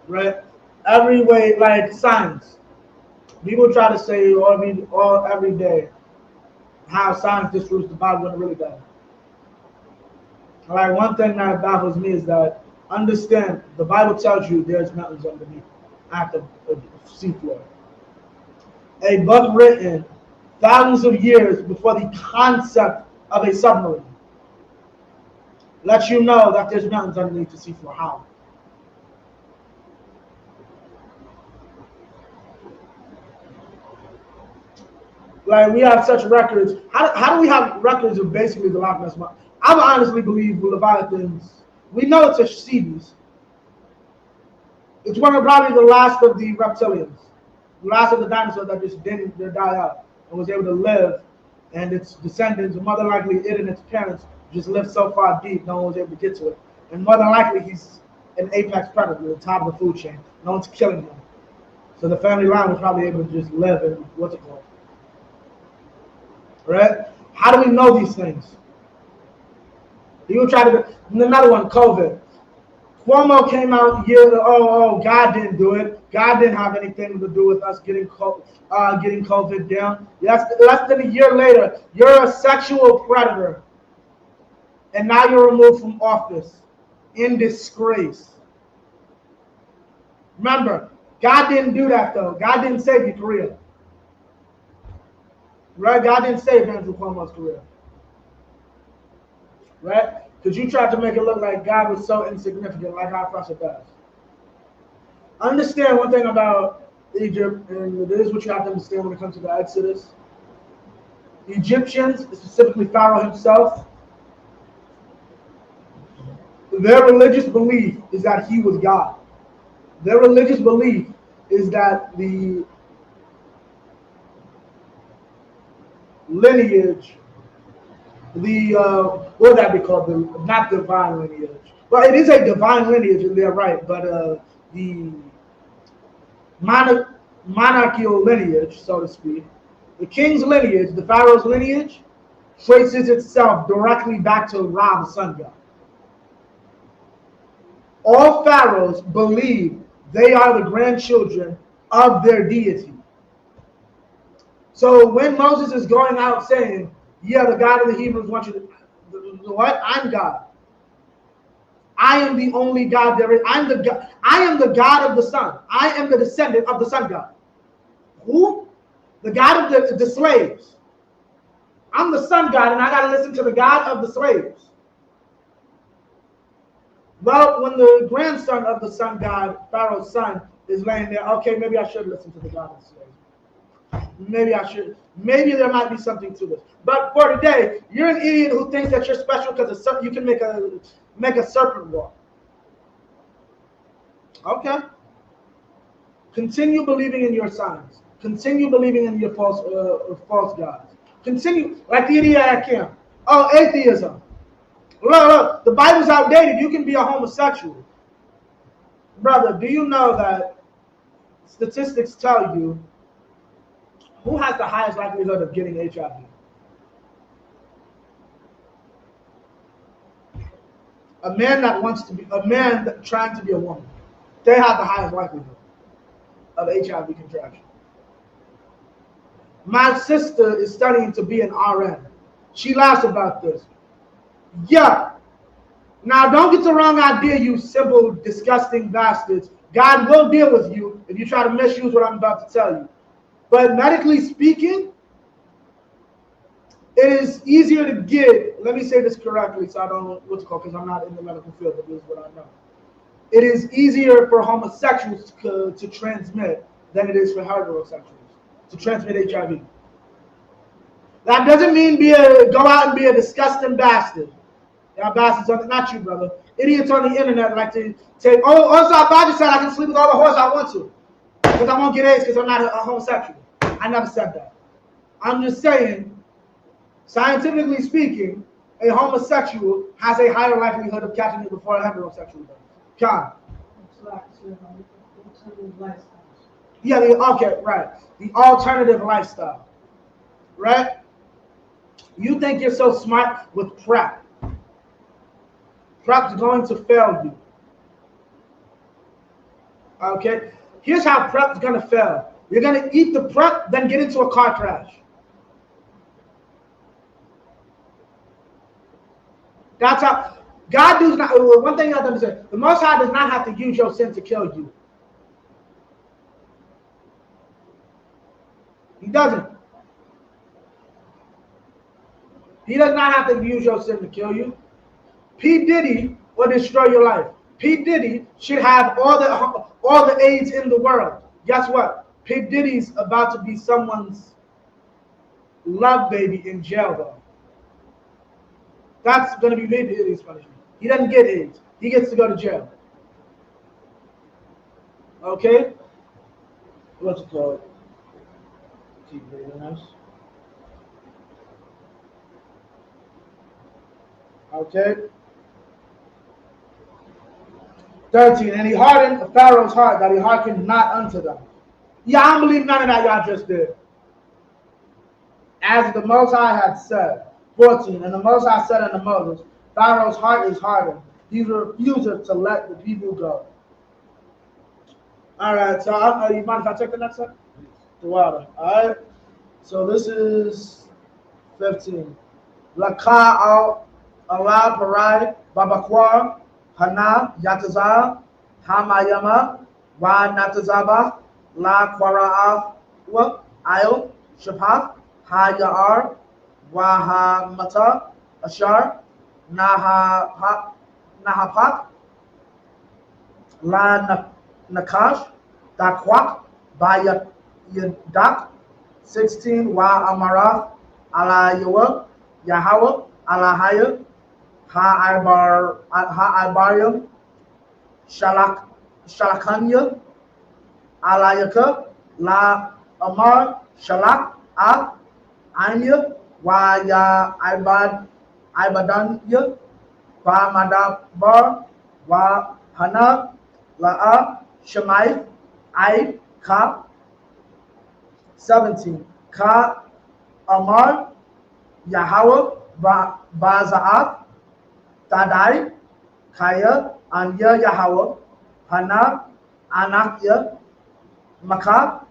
Right? Every way, like science. People try to say every day how science disproves the Bible when it really doesn't. Like one thing that baffles me is that understand the Bible tells you there's mountains underneath at the seafloor. A book written thousands of years before the concept of a submarine lets you know that there's mountains underneath the seafloor. How? Like we have such records. How do we have records of basically the Loch Ness Monster? I honestly believe Leviathans. We know it's a sea beast. It's one of probably the last of the reptilians, the last of the dinosaurs that just didn't die out and was able to live, and its descendants, more than likely it and its parents, just lived so far deep, no one was able to get to it. And more than likely he's an apex predator, the top of the food chain. No one's killing him. So the family line was probably able to just live in what's it called? Right? How do we know these things? You try to another one, COVID. Cuomo came out years ago, God didn't do it. God didn't have anything to do with us getting COVID down. Less than a year later, you're a sexual predator. And now you're removed from office in disgrace. Remember, God didn't do that though. God didn't save your career. Right? God didn't save Andrew Cuomo's career. Right? Because you tried to make it look like God was so insignificant, like how Russia does. Understand one thing about Egypt, and it is what you have to understand when it comes to the Exodus. The Egyptians, specifically Pharaoh himself, their religious belief is that he was God. Their religious belief is that the what would that be called? Not divine lineage. Well, it is a divine lineage, and they're right, but the monarchical lineage, so to speak, the king's lineage, the pharaoh's lineage, traces itself directly back to Ra, the sun god. All pharaohs believe they are the grandchildren of their deity. So when Moses is going out saying, yeah, the God of the Hebrews wants you to, what? I'm God. I am the only God there is. I am the God of the sun. I am the descendant of the sun god. Who? The God of the slaves. I'm the sun god, and I got to listen to the God of the slaves. Well, when the grandson of the sun god, Pharaoh's son, is laying there, okay, maybe I should listen to the God of the slaves. Maybe I should. Maybe there might be something to this. But for today, you're an idiot who thinks that you're special because you can make a serpent walk. Okay. Continue believing in your signs. Continue believing in your false gods. Continue like the idiot at camp. Oh, atheism. Look, the Bible's outdated. You can be a homosexual. Brother, do you know that statistics tell you who has the highest likelihood of getting HIV? A man trying to be a woman. They have the highest likelihood of HIV contraction. My sister is studying to be an RN. She laughs about this. Yeah. Now, don't get the wrong idea, you simple, disgusting bastards. God will deal with you if you try to misuse what I'm about to tell you. But medically speaking, it is easier to get, let me say this correctly so I don't know what's called because I'm not in the medical field, but this is what I know. It is easier for homosexuals to transmit than it is for heterosexuals to transmit HIV. That doesn't mean go out and be a disgusting bastard. Y'all bastards, not you, brother. Idiots on the internet like to say, oh, also I just said I can sleep with all the whores I want to because I won't get AIDS because I'm not a homosexual. I never said that. I'm just saying, scientifically speaking, a homosexual has a higher likelihood of catching it before a heterosexual does. Con. Yeah, okay, right. The alternative lifestyle. Right? You think you're so smart with PrEP. PrEP's going to fail you. Okay? Here's how PrEP's going to fail. You're going to eat the PrEP, then get into a car crash. That's how God does not. One thing you have to understand: the Most High does not have to use your sin to kill you. He doesn't. He does not have to use your sin to kill you. P. Diddy will destroy your life. P. Diddy should have all the AIDS in the world. Guess what? P. Diddy's about to be someone's love baby in jail, though. That's going to be P. Diddy's punishment. He doesn't get AIDS. He gets to go to jail. Okay? What's it called? Keep reading this. Okay? 13. And he hardened Pharaoh's heart that he hearkened not unto them. Yeah, I don't believe none of that y'all just did. As the Most High had said. 14. And the Most High said unto Moses, Pharaoh's heart is hardened. He refuseth to let the people go. All right, so you mind if I check the next one? The water. All right. So this is 15. Laka al Allah Parai Babakwar Hana Yataza Hamayama Wa Natazaba La Kwara'a Wa Ayo Shapaf Hayar Wahamata Ashar Nahapak La Nakash Dakwak Baya Yadak 16 Wa Amara Ala Yawa Yahawah Ala Haya Ha'ibarium Shalakanya Alayaka La Amar Shalak Al Anya Wa Ya Ibad Ibadanya, Madabar, Hana, La'a, Shemai, Ka. 17. Ka Amar, Yahweh, Baza'at, Tadai, Kaya, Anya Yahweh, Hana, Anakya, Makab,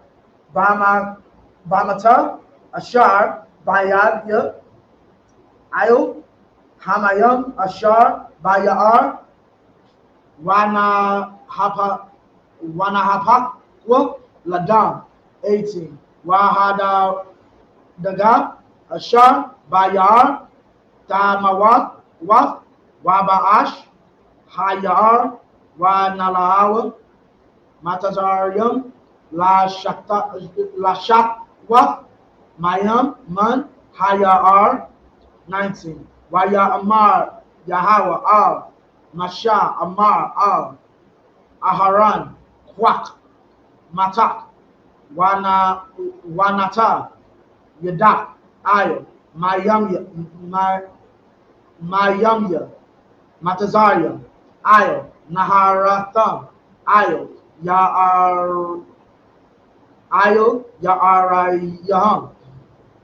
Bamata, Ashar, Bayadya, Ayo, Hamayam, Ashar, Bayar, Wanahapak, Ladam. 18. Wahada Daga, Ashar, Bayar, Tamawat, Wabaash, Hayar, Wanalawa, Matazarium, Lashakwa, Mayam, Man, Hayar. 19. Waya Amar, Yahawa, Al, Masha, Amar, Al, Aharan, Kwak, Matak, Wanata, Yadak, Ayo, Mayamya, Matazaria, Ayo, Naharatham, Ayo, Yaarayaham,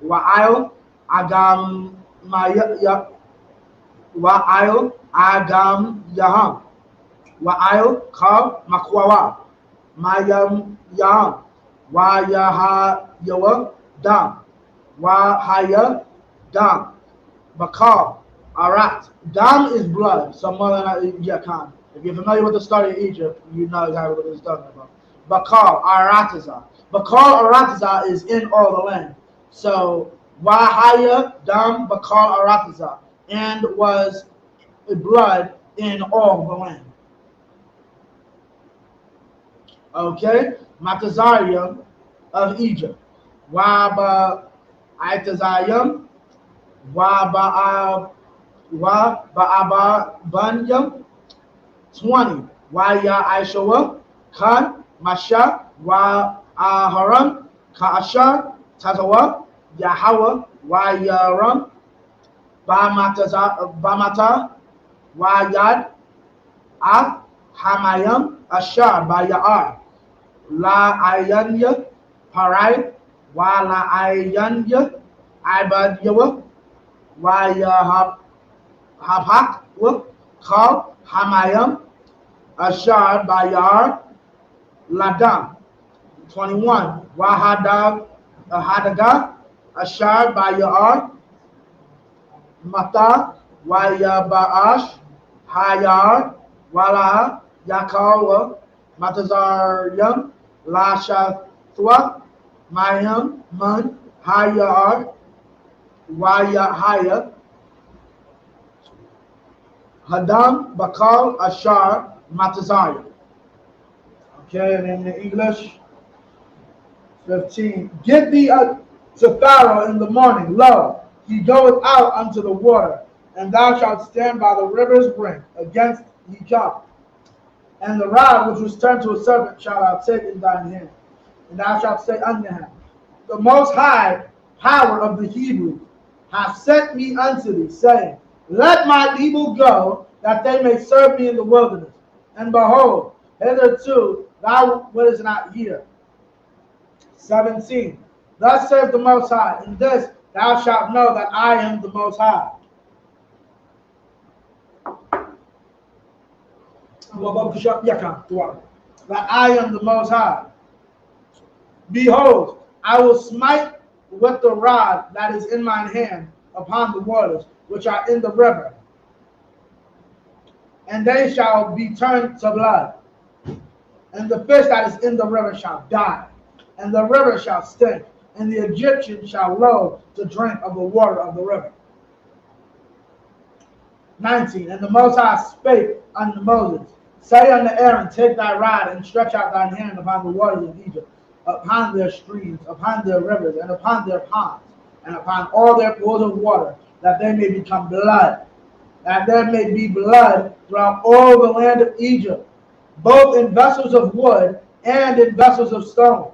Wa'ayo, Agam Yaham, Wa'ayo, Kab, Makwawa, Mayam Yaham, Wayaha Dam, Wahaya Dam, Bakal, Arat. Dam is blood, so more than Yakan. If you're familiar with the story of Egypt, you know exactly what it's talking about. Bakal, Arataza. Bakal, Arataza is in all the land. So, Wahaya Dam, Bakal, Arataza, and was blood in all the land. Okay? Matazarium of Egypt. Waba Itazayam, Waba'abanyam. 20. Waya Aishawa, Khan, Masha, Wa'aharam, Ka'ashar, Tazawa, Yahawa, Wayaram, Bamata, Wayad, Hamayam, Ashar, Bayar, La Ayanya, Parai, Wa La Ayanya, Ibadyawa, Wayahabak, Kal, Hamayam, Ashar, Bayar, Ladam. 21. Hadaga, Ashar, Bayar, Mata, Wayabaash, Hayar, Wala, Yakawa, Matazaryam, Lashathwa, Mayam, Man, Hayar, Wayahaya, Hadam, Bakal, Ashar, Matazariam. Okay, and in the English, 15. Get thee up to Pharaoh in the morning. Lo, he goeth out unto the water, and thou shalt stand by the river's brink against Egypt. And the rod which was turned to a serpent shalt thou take in thine hand, and thou shalt say unto him, the Most High power of the Hebrews hath sent me unto thee, saying, let my people go, that they may serve me in the wilderness. And behold, hitherto thou wouldest not hear. 17. Thus saith the Most High, in this thou shalt know that I am the Most High. That I am the Most High. Behold, I will smite with the rod that is in mine hand upon the waters which are in the river, and they shall be turned to blood. And the fish that is in the river shall die, and the river shall stink, and the Egyptians shall loathe to drink of the water of the river. 19. And the Most High spake unto Moses, say unto Aaron, take thy rod and stretch out thine hand upon the waters of Egypt, upon their streams, upon their rivers, and upon their ponds, and upon all their pools of water, that they may become blood, that there may be blood throughout all the land of Egypt, both in vessels of wood and in vessels of stone.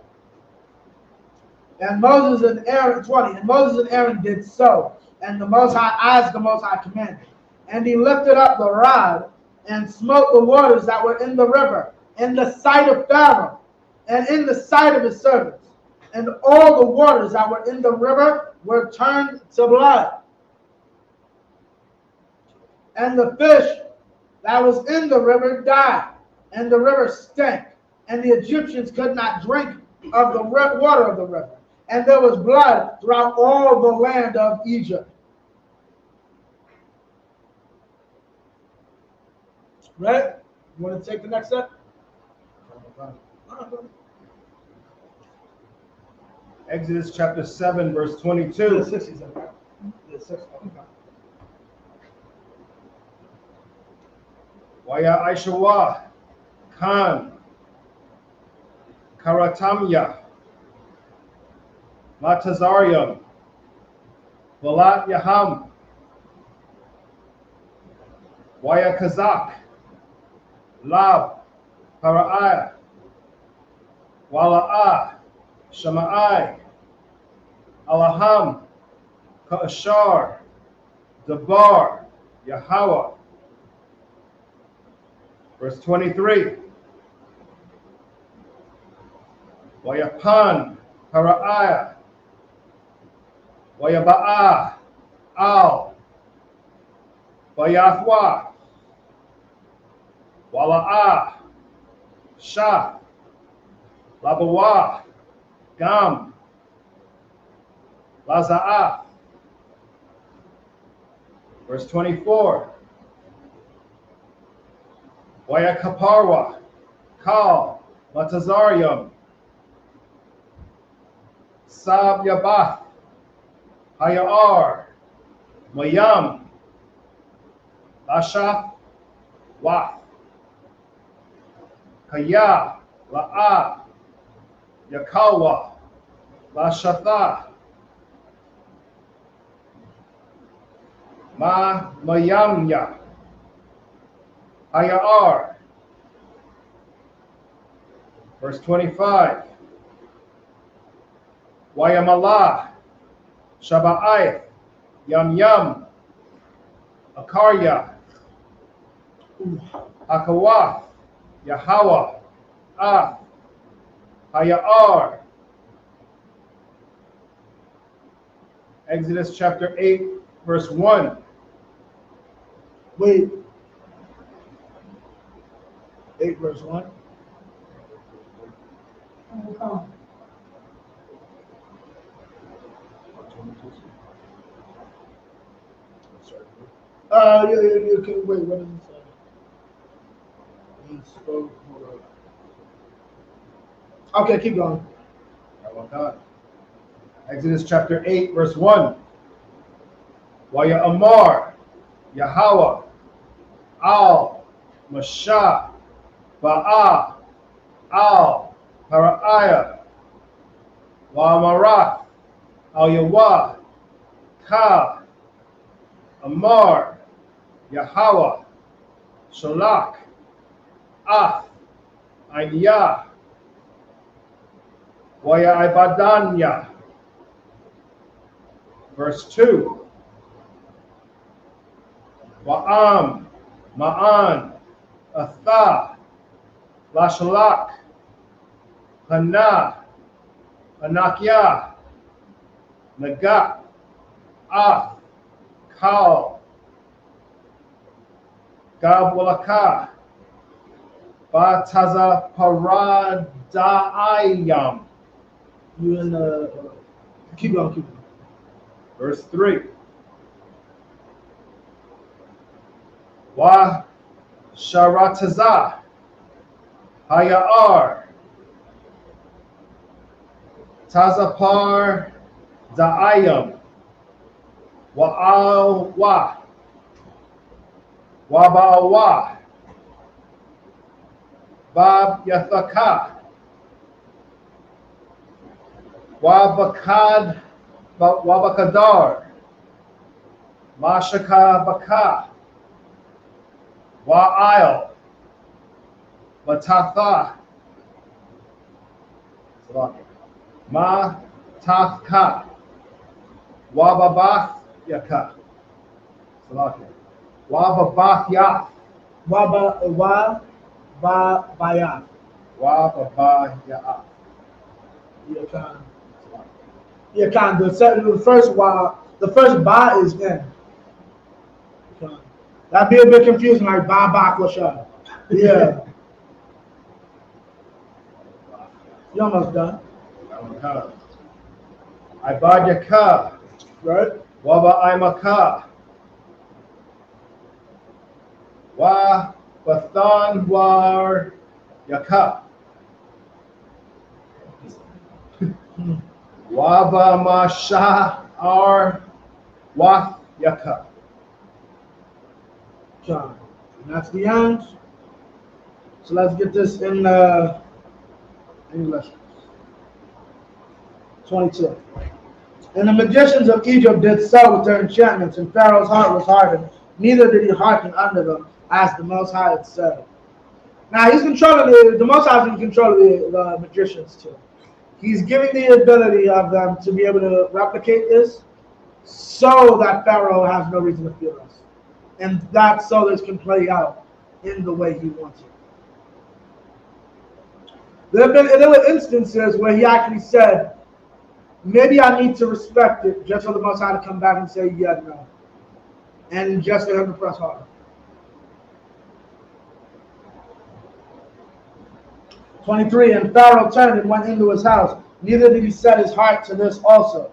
And Moses and Aaron, 20, and Moses and Aaron did so, And the Most High, as the Most High commanded. And he lifted up the rod and smote the waters that were in the river, in the sight of Pharaoh, and in the sight of his servants. And all the waters that were in the river were turned to blood. And the fish that was in the river died, and the river stank, and the Egyptians could not drink of the water of the river. And there was blood throughout all the land of Egypt. Right? You want to take the next step? Exodus chapter 7, verse 22. Waya Aishawa, Khan, Karatamya, Matazarium, Balat Yaham, Waya Kazak, Lab, Para'aya, Wala'ah, Shama'ai, Alaham, Ka'ashar, Dabar, Yahweh. Verse 23. Wayapan, Para'aya, Wayaba'ah, Al, Wayathwa, Wala'ah, Shah, Labawa, Gam, Laza'ah. Verse 24. Wayakaparwa, Kal, Matazarium, Sab Yabath, Hayar, Mayam, Lashaf, Wath, Kaya, La'ah, Yakawa, Lashatha, Mayamya, Hayar. Verse 25. Wayamalah, Shaba'aith, Yam, Akarya, Akawath, Yahweh, Hayar. Exodus chapter 8, verse 1. Wait. 8 verse 1. You can wait. What does it say? He spoke. Okay, keep going. Exodus chapter 8, verse 1. Waya Amar, Yahweh, Al, Mashah, Ba'ah, Al, Para'aya, Wa'amarath, Al Yawah, Ka, Amar, Yahweh, Shalak, Ath, Ainiyah, Waya Ibadanya. Verse 2. Wa'am, Ma'an, Atha, Lashalak, Hana, Anakia, Nagat, Ath, Kal, Gavwalaka, Bataza Paradayam. You in the keep going. Verse 3. Wa Sharatazah, Hayar, Tazapar Da'ayam, Wa'awa, Waba'awa, Bab Yathaka, Wabakadar, Mashaka Baka, Wa'il, Matatha, Ma Tathka, Wababath Yaka. Salakia. Wababahyah. Wabayah. Wababahyah. Yakan. The first wa, the first ba is in. That'd be a bit confusing, like ba kwasha. Yeah. You almost done. Ibadyaka. Right? Waba imaka. Wa bathan war yaka. Waba masha ar wath yaka. John. And that's the end. So let's get this in English. 22. And the magicians of Egypt did so with their enchantments, and Pharaoh's heart was hardened. Neither did he hearken unto them, as the Most High had said. Now he's controlling the Most High is in control of the magicians too. He's giving the ability of them to be able to replicate this, so that Pharaoh has no reason to fear us, and that so this can play out in the way he wants it. There were instances where he actually said, maybe I need to respect it just for the Most High to come back and say, yeah, no. And just for him to press harder. 23, and Pharaoh turned and went into his house. Neither did he set his heart to this also.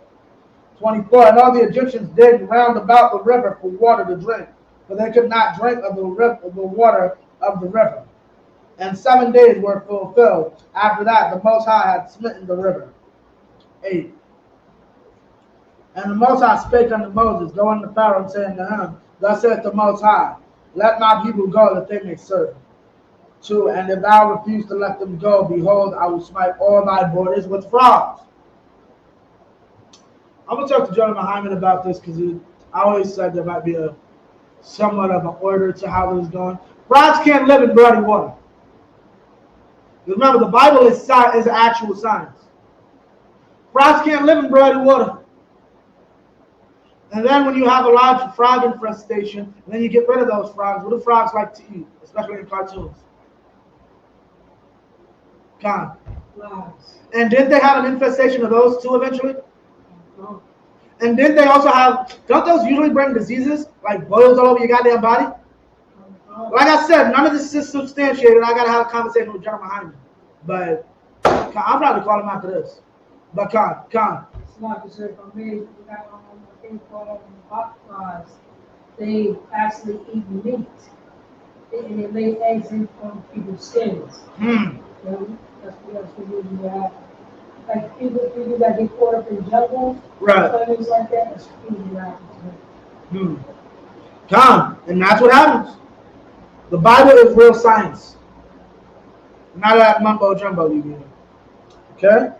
24, and all the Egyptians digged round about the river for water to drink, but they could not drink of the water of the river. And 7 days were fulfilled. After that, the Most High had smitten the river. 8. And the Most High spake unto Moses, go unto Pharaoh and say unto him, thus saith the Most High, let my people go that they may serve. 2. And if thou refuse to let them go, behold, I will smite all thy borders with frogs. I'm going to talk to Jonathan Hyman about this because I always said there might be somewhat of an order to how this is going. Frogs can't live in bloody water. Remember, the Bible is actual science. Frogs can't live in bloody water. And then when you have a large frog infestation, and then you get rid of those frogs, what do frogs like to eat, especially in cartoons? Frogs. And didn't they have an infestation of those too eventually? No. And didn't they also have, don't those usually bring diseases, like boils all over your goddamn body? Like I said, none of this is substantiated. I got to have a conversation with John behind me. But I'll probably call him after this. But Con. It's not to say for me, we got a thing called hot flies. They actually eat meat. And they lay eggs in on people's skins. That's the reason why. Like people that get caught up in jungle, right? Things like that, that's feeding out. Con, and that's what happens. The Bible is real science. Not that mumbo jumbo you mean. Okay?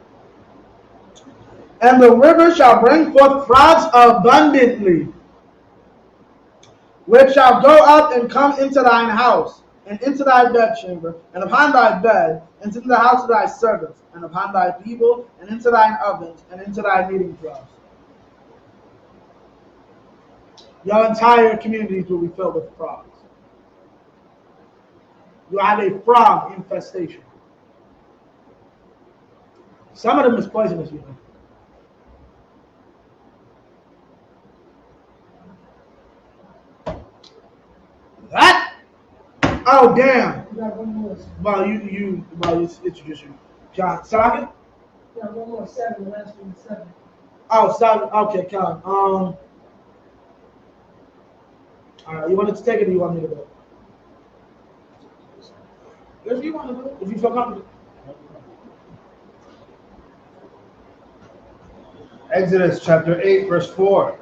And the river shall bring forth frogs abundantly, which shall go up and come into thine house, and into thy bedchamber, and upon thy bed, and into the house of thy servants, and upon thy people, and into thine ovens, and into thy kneading troughs. Your entire communities will be filled with frogs. You have a frog infestation. Some of them is poisonous, you know. That? Oh damn! Well, you introduce you, John. Salaka? Yeah, one more 7. The last one is 7. Oh, 7. Okay, Con. All right. You want to take it, or you want me to do it? If you want to do it, if you feel comfortable. Exodus chapter 8, verse 4.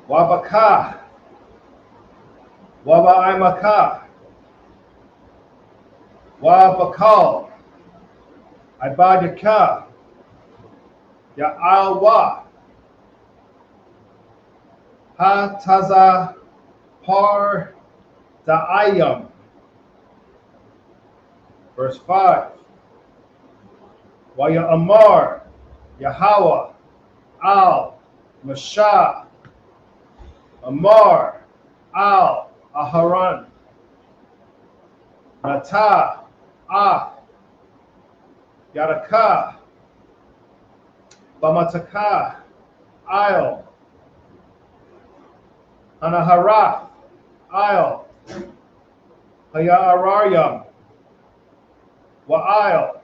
Wabaka. Wabaimaka. Wabakal. Ibadaka. Ya'alwa. Ha taza par da'ayam. Verse 5. Waya Amar Yahweh, Al, Mashah, Amar, Al, Aharon, Natah, Ah, Yadakah, Bamatakah, Isle, Anaharath, Isle, Hayarayam, Wa'il,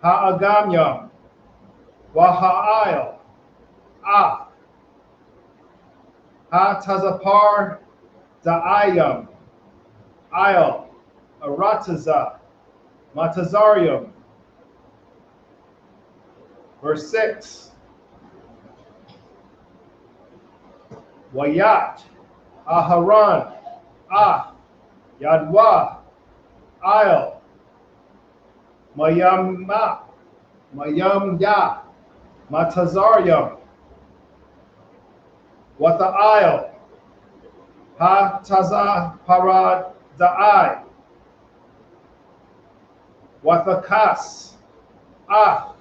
Ha'agamyam, Waha'il, Ah, Ha-Tazapar, Da'ayam, Isle, Arataza, Matazarium. Verse 6. Wayat, Aharon, Ah, Yadwa, Isle, Mayamma, Mayamya, Matazarium. What the isle? Ha taza parad da'ai. What the kas? Ah,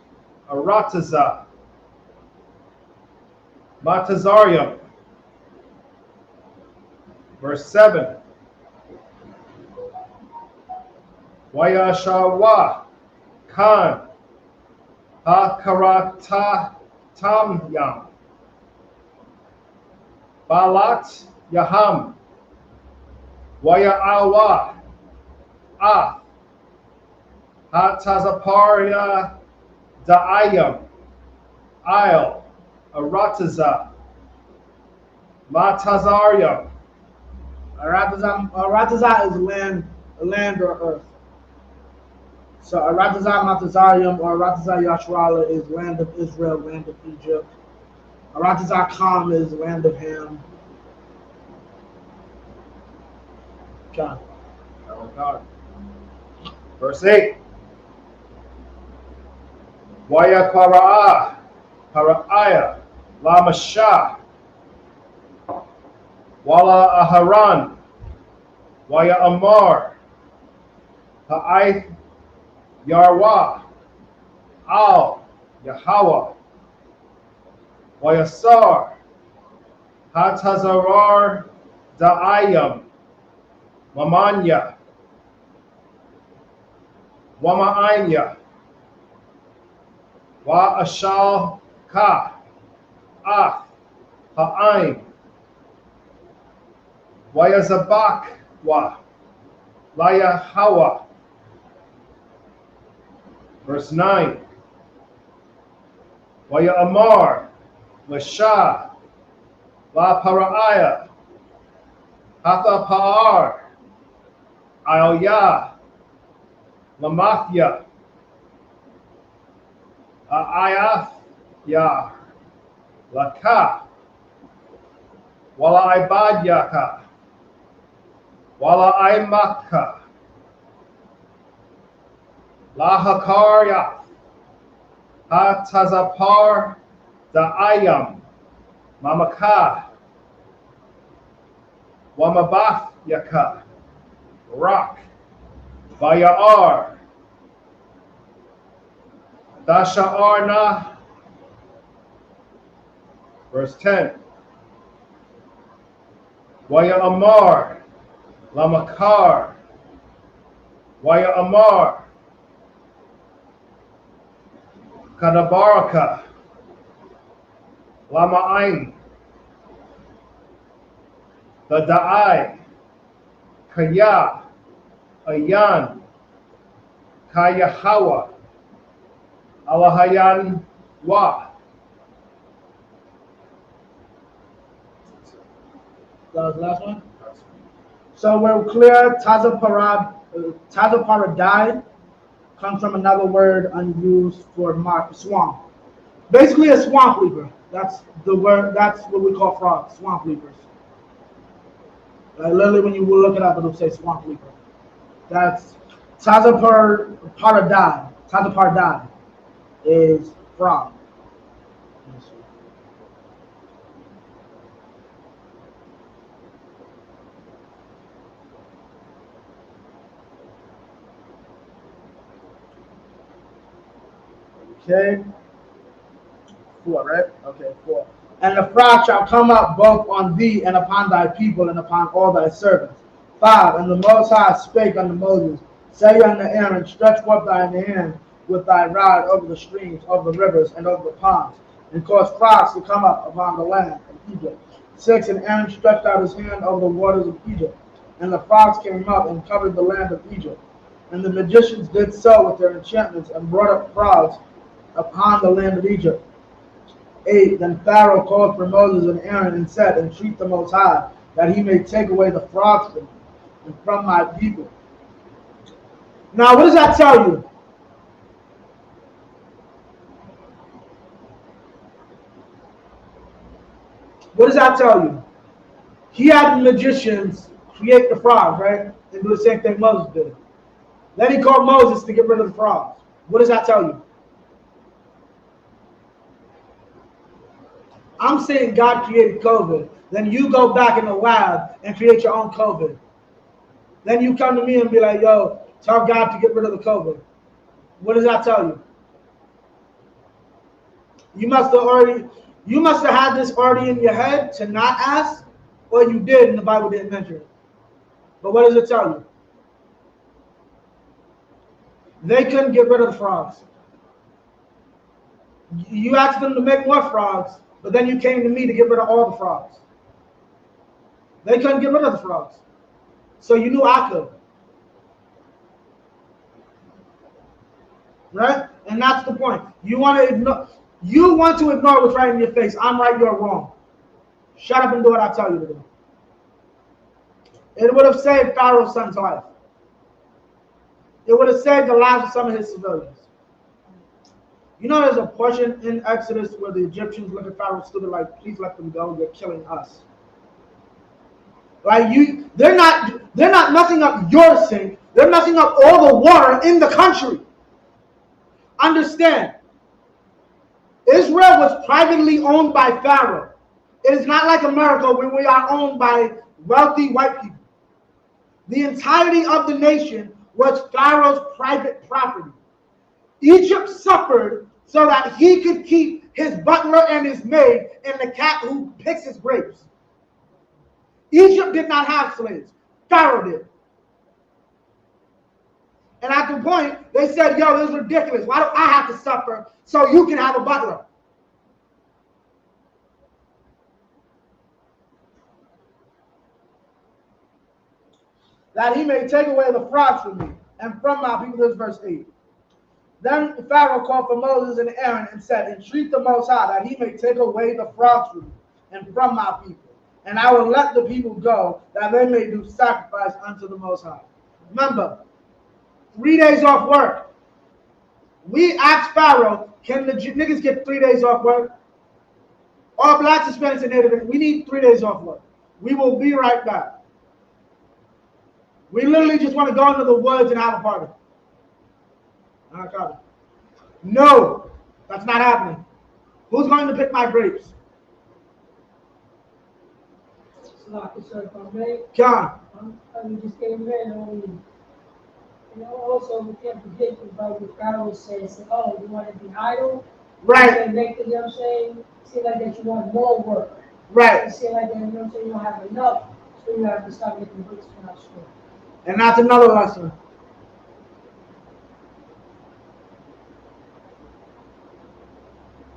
arataza. Matazarium. Verse 7. Wayashawa, Khan, Ha karata tamyam. Balat Yaham, Waya Awa, Ah, Hatazaparia Da'ayam, Isle, Arataza, Matazariam. Arataza is land or earth. So Arataza Matazarium or Arataza Yashwala is land of Israel, land of Egypt. Arataza Kam is land of Ham. Okay. Verse 8. Waya Para'ah, Para'aya, Lamashah, Wala Aharan, Waya Amar, Ha'ai Yarwa, Al, Yahweh, Wayasar, Hatazarar Da'ayam, Mamanya, Wama'anya, Wa Ashal Ka, Ah, Ha'aim, Wayazabak Wa, Laya Hawa. Verse 9. Waya Amar, Mashah, La Para'aya, Hatha Pa'ar, Ayah, Lamathya, Ayaf, Yah, Laka, Wala Ibadyaka, Wala Imaka, La Hakarya, Ha Tazapar, Da'ayam, Mamaka, Wamabaf Yaka, Rock, Vaya'ar, Dasha'arna. Verse 10. Waya Amar, Lamakar, Waya Amar, Kadabaraka, Lama'ain, the Da'ai, Kaya, Ayan, Kayahawa, Alahayan Wa. That was the last one? So we're clear, Tazapara died, comes from another word unused for swamp. Basically a swamp leaper. That's the word, that's what we call frogs, swamp leapers. Literally when you look it up, it'll say swamp leaper. That's Tazapara died. Tazapara died is frog. Okay. 4, right? Okay, 4. And the frogs shall come up both on thee and upon thy people and upon all thy servants. 5. And the Most High spake unto Moses, say unto Aaron, stretch forth thine hand with thy rod over the streams, over the rivers, and over the ponds, and cause frogs to come up upon the land of Egypt. 6. And Aaron stretched out his hand over the waters of Egypt, and the frogs came up and covered the land of Egypt. And the magicians did so with their enchantments, and brought up frogs upon the land of Egypt. 8. Then Pharaoh called for Moses and Aaron and said, entreat the Most High, that he may take away the frogs from me and from my people. Now, what does that tell you? What does that tell you? He had the magicians create the frogs, right? And do the same thing Moses did. Then he called Moses to get rid of the frogs. What does that tell you? I'm saying God created COVID. Then you go back in the lab and create your own COVID. Then you come to me and be like, yo, tell God to get rid of the COVID. What does that tell you? You must have had this already in your head to not ask, or you did and the Bible didn't mention it. But what does it tell you? They couldn't get rid of the frogs. You asked them to make more frogs, but then you came to me to get rid of all the frogs. They couldn't get rid of the frogs. So you knew I could. Right? And that's the point. You want to ignore what's right in your face. I'm right, you're wrong. Shut up and do what I tell you to do. It would have saved Pharaoh's son's life. It would have saved the lives of some of his civilians. You know, there's a portion in Exodus where the Egyptians look at Pharaoh stupid, like, please let them go, they're killing us. Like they're not messing up your sink, they're messing up all the water in the country. Understand, Israel was privately owned by Pharaoh. It is not like America where we are owned by wealthy white people. The entirety of the nation was Pharaoh's private property. Egypt suffered so that he could keep his butler and his maid and the cat who picks his grapes. Egypt did not have slaves. Pharaoh did. And at the point, they said, yo, this is ridiculous. Why do I have to suffer so you can have a butler? That he may take away the frogs from me and from my people. This is verse 8. Then Pharaoh called for Moses and Aaron and said, entreat the Most High that he may take away the frogs from me and from my people. And I will let the people go that they may do sacrifice unto the Most High. Remember, 3 days off work. We asked Pharaoh, can the niggas get 3 days off work? All blacks, Hispanics, and Native, we need 3 days off work. We will be right back. We literally just want to go into the woods and have a party. No, that's not happening. Who's going to pick my grapes? We just came in. Also, we can't forget about what Pharaoh says, oh, you want to be idle? Right. Make the, you know what I'm saying? Seem like that you want more work. Right. You seem like that, you know what I'm saying, you don't have enough, so you have to start making bricks from our store. And that's another lesson.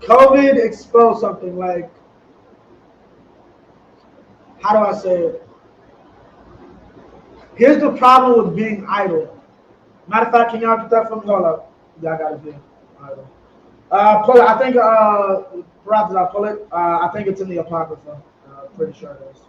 COVID exposed something like, how do I say it? Here's the problem with being idle. Matter of fact, can y'all get that from me? Hold up. Y'all got it here. Pull it. I think, perhaps I'll pull it. I think it's in the Apocrypha. Pretty sure it is.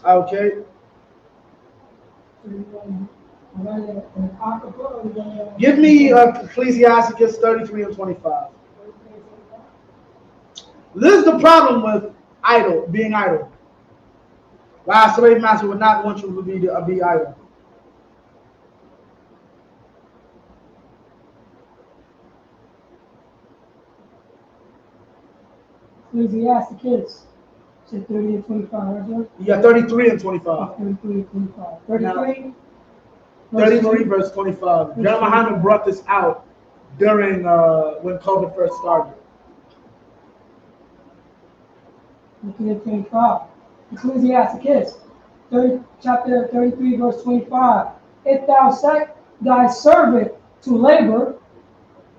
Okay. Give me Ecclesiasticus 33 and 25. This is the problem with being idle. Why a slave master would not want you to be idle. Ecclesiasticus, said 30 and 25, right? Yeah, 33 and 25. 33 and 25. 33? 33 verse 25. General Muhammad brought this out during when COVID first started. Looking at 25. Ecclesiasticus, chapter 33, verse 25. If thou set thy servant to labor,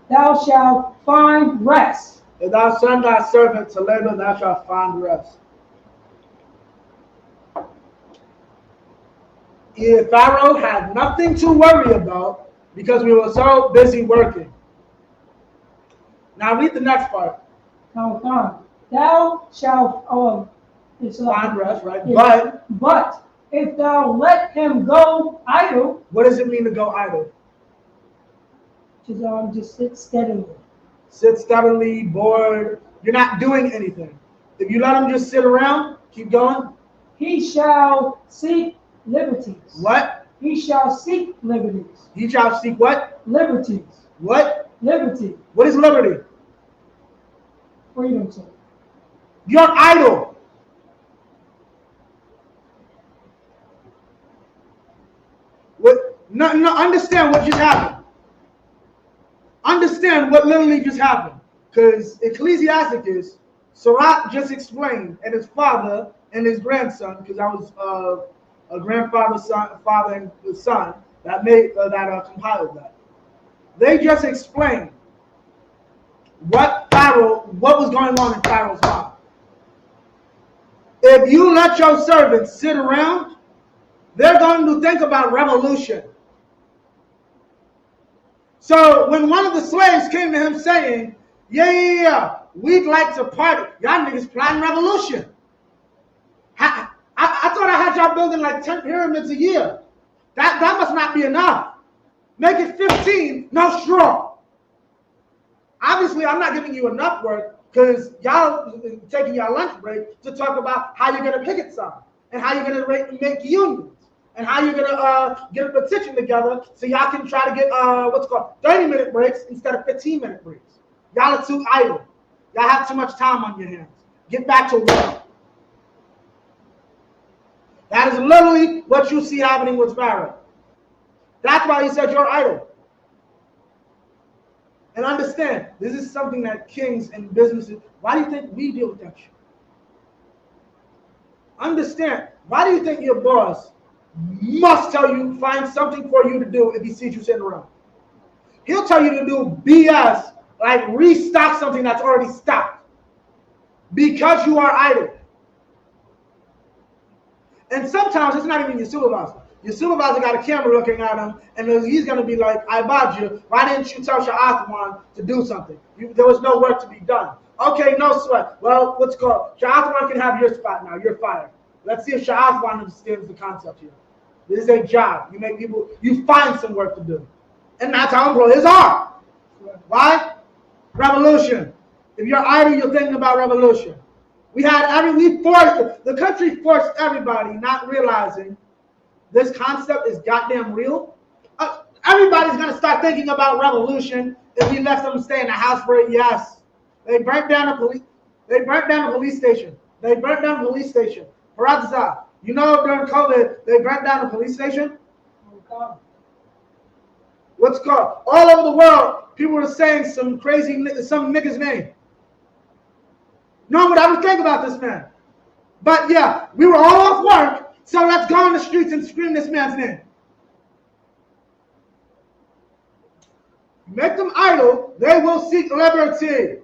thou shalt find rest. If thou send thy servant to labor, thou shalt find rest. Pharaoh had nothing to worry about because we were so busy working. Now read the next part. Thou shalt find rest, right? But if thou let him go idle. What does it mean to go idle? Just sit steadily. Sit steadily, bored. You're not doing anything. If you let him just sit around, keep going. He shall seek liberties. What? He shall seek liberties. He shall seek what? Liberties. What? Liberty. What is liberty? Freedom, sir. You're idle. What? No, understand what just happened. Understand what literally just happened. Because Ecclesiasticus, Sirach just explained, and his father and his grandson, because I was a grandfather, father, and son that compiled that. They just explained what was going on in Pharaoh's mind. If you let your servants sit around, they're going to think about revolution. So when one of the slaves came to him saying, yeah, we'd like to party. Y'all niggas planning revolution. I thought I had y'all building like 10 pyramids a year. That must not be enough. Make it 15, no straw. Obviously, I'm not giving you enough work because y'all taking your lunch break to talk about how you're going to picket sign and how you're going to make unions and how you're going to get a petition together so y'all can try to get 30-minute breaks instead of 15-minute breaks. Y'all are too idle. Y'all have too much time on your hands. Get back to work. That is literally what you see happening with Pharaoh. That's why he said you're idle. And understand, this is something that kings and businesses, why do you think we deal with that shit? Understand, why do you think your boss must tell you, find something for you to do if he sees you sitting around? He'll tell you to do BS, like restock something that's already stocked. Because you are idle. And sometimes it's not even your supervisor. Your supervisor got a camera looking at him, and he's going to be like, I bought you. Why didn't you tell Sha'athwan to do something? There was no work to be done. Okay, no sweat. Well, Sha'athwan can have your spot now. You're fired. Let's see if Sha'athwan understands the concept here. This is a job. You find some work to do. And that's how employers are. Why? Revolution. If you're idle, you're thinking about revolution. The country forced everybody, not realizing this concept is goddamn real. Everybody's going to start thinking about revolution if we let them stay in the house for it. Yes. They burnt down the police station. Paradza. You know, during COVID, they burnt down the police station? What's called? All over the world, people were saying some nigga's name. No one would ever think about this man. But yeah, we were all off work, so let's go on the streets and scream this man's name. Make them idle, they will seek liberty.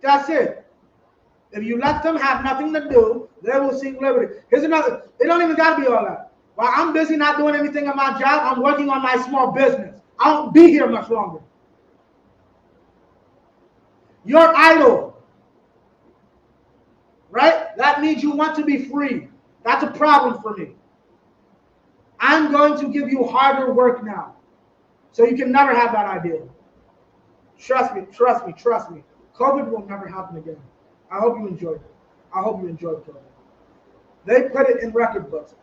That's it. If you let them have nothing to do, they will seek liberty. Here's another. It don't even got to be all that. While I'm busy not doing anything on my job, I'm working on my small business. I won't be here much longer. You're idle. Right? That means you want to be free. That's a problem for me. I'm going to give you harder work now. So you can never have that idea. Trust me. COVID will never happen again. I hope you enjoyed it. I hope you enjoyed COVID. They put it in record books.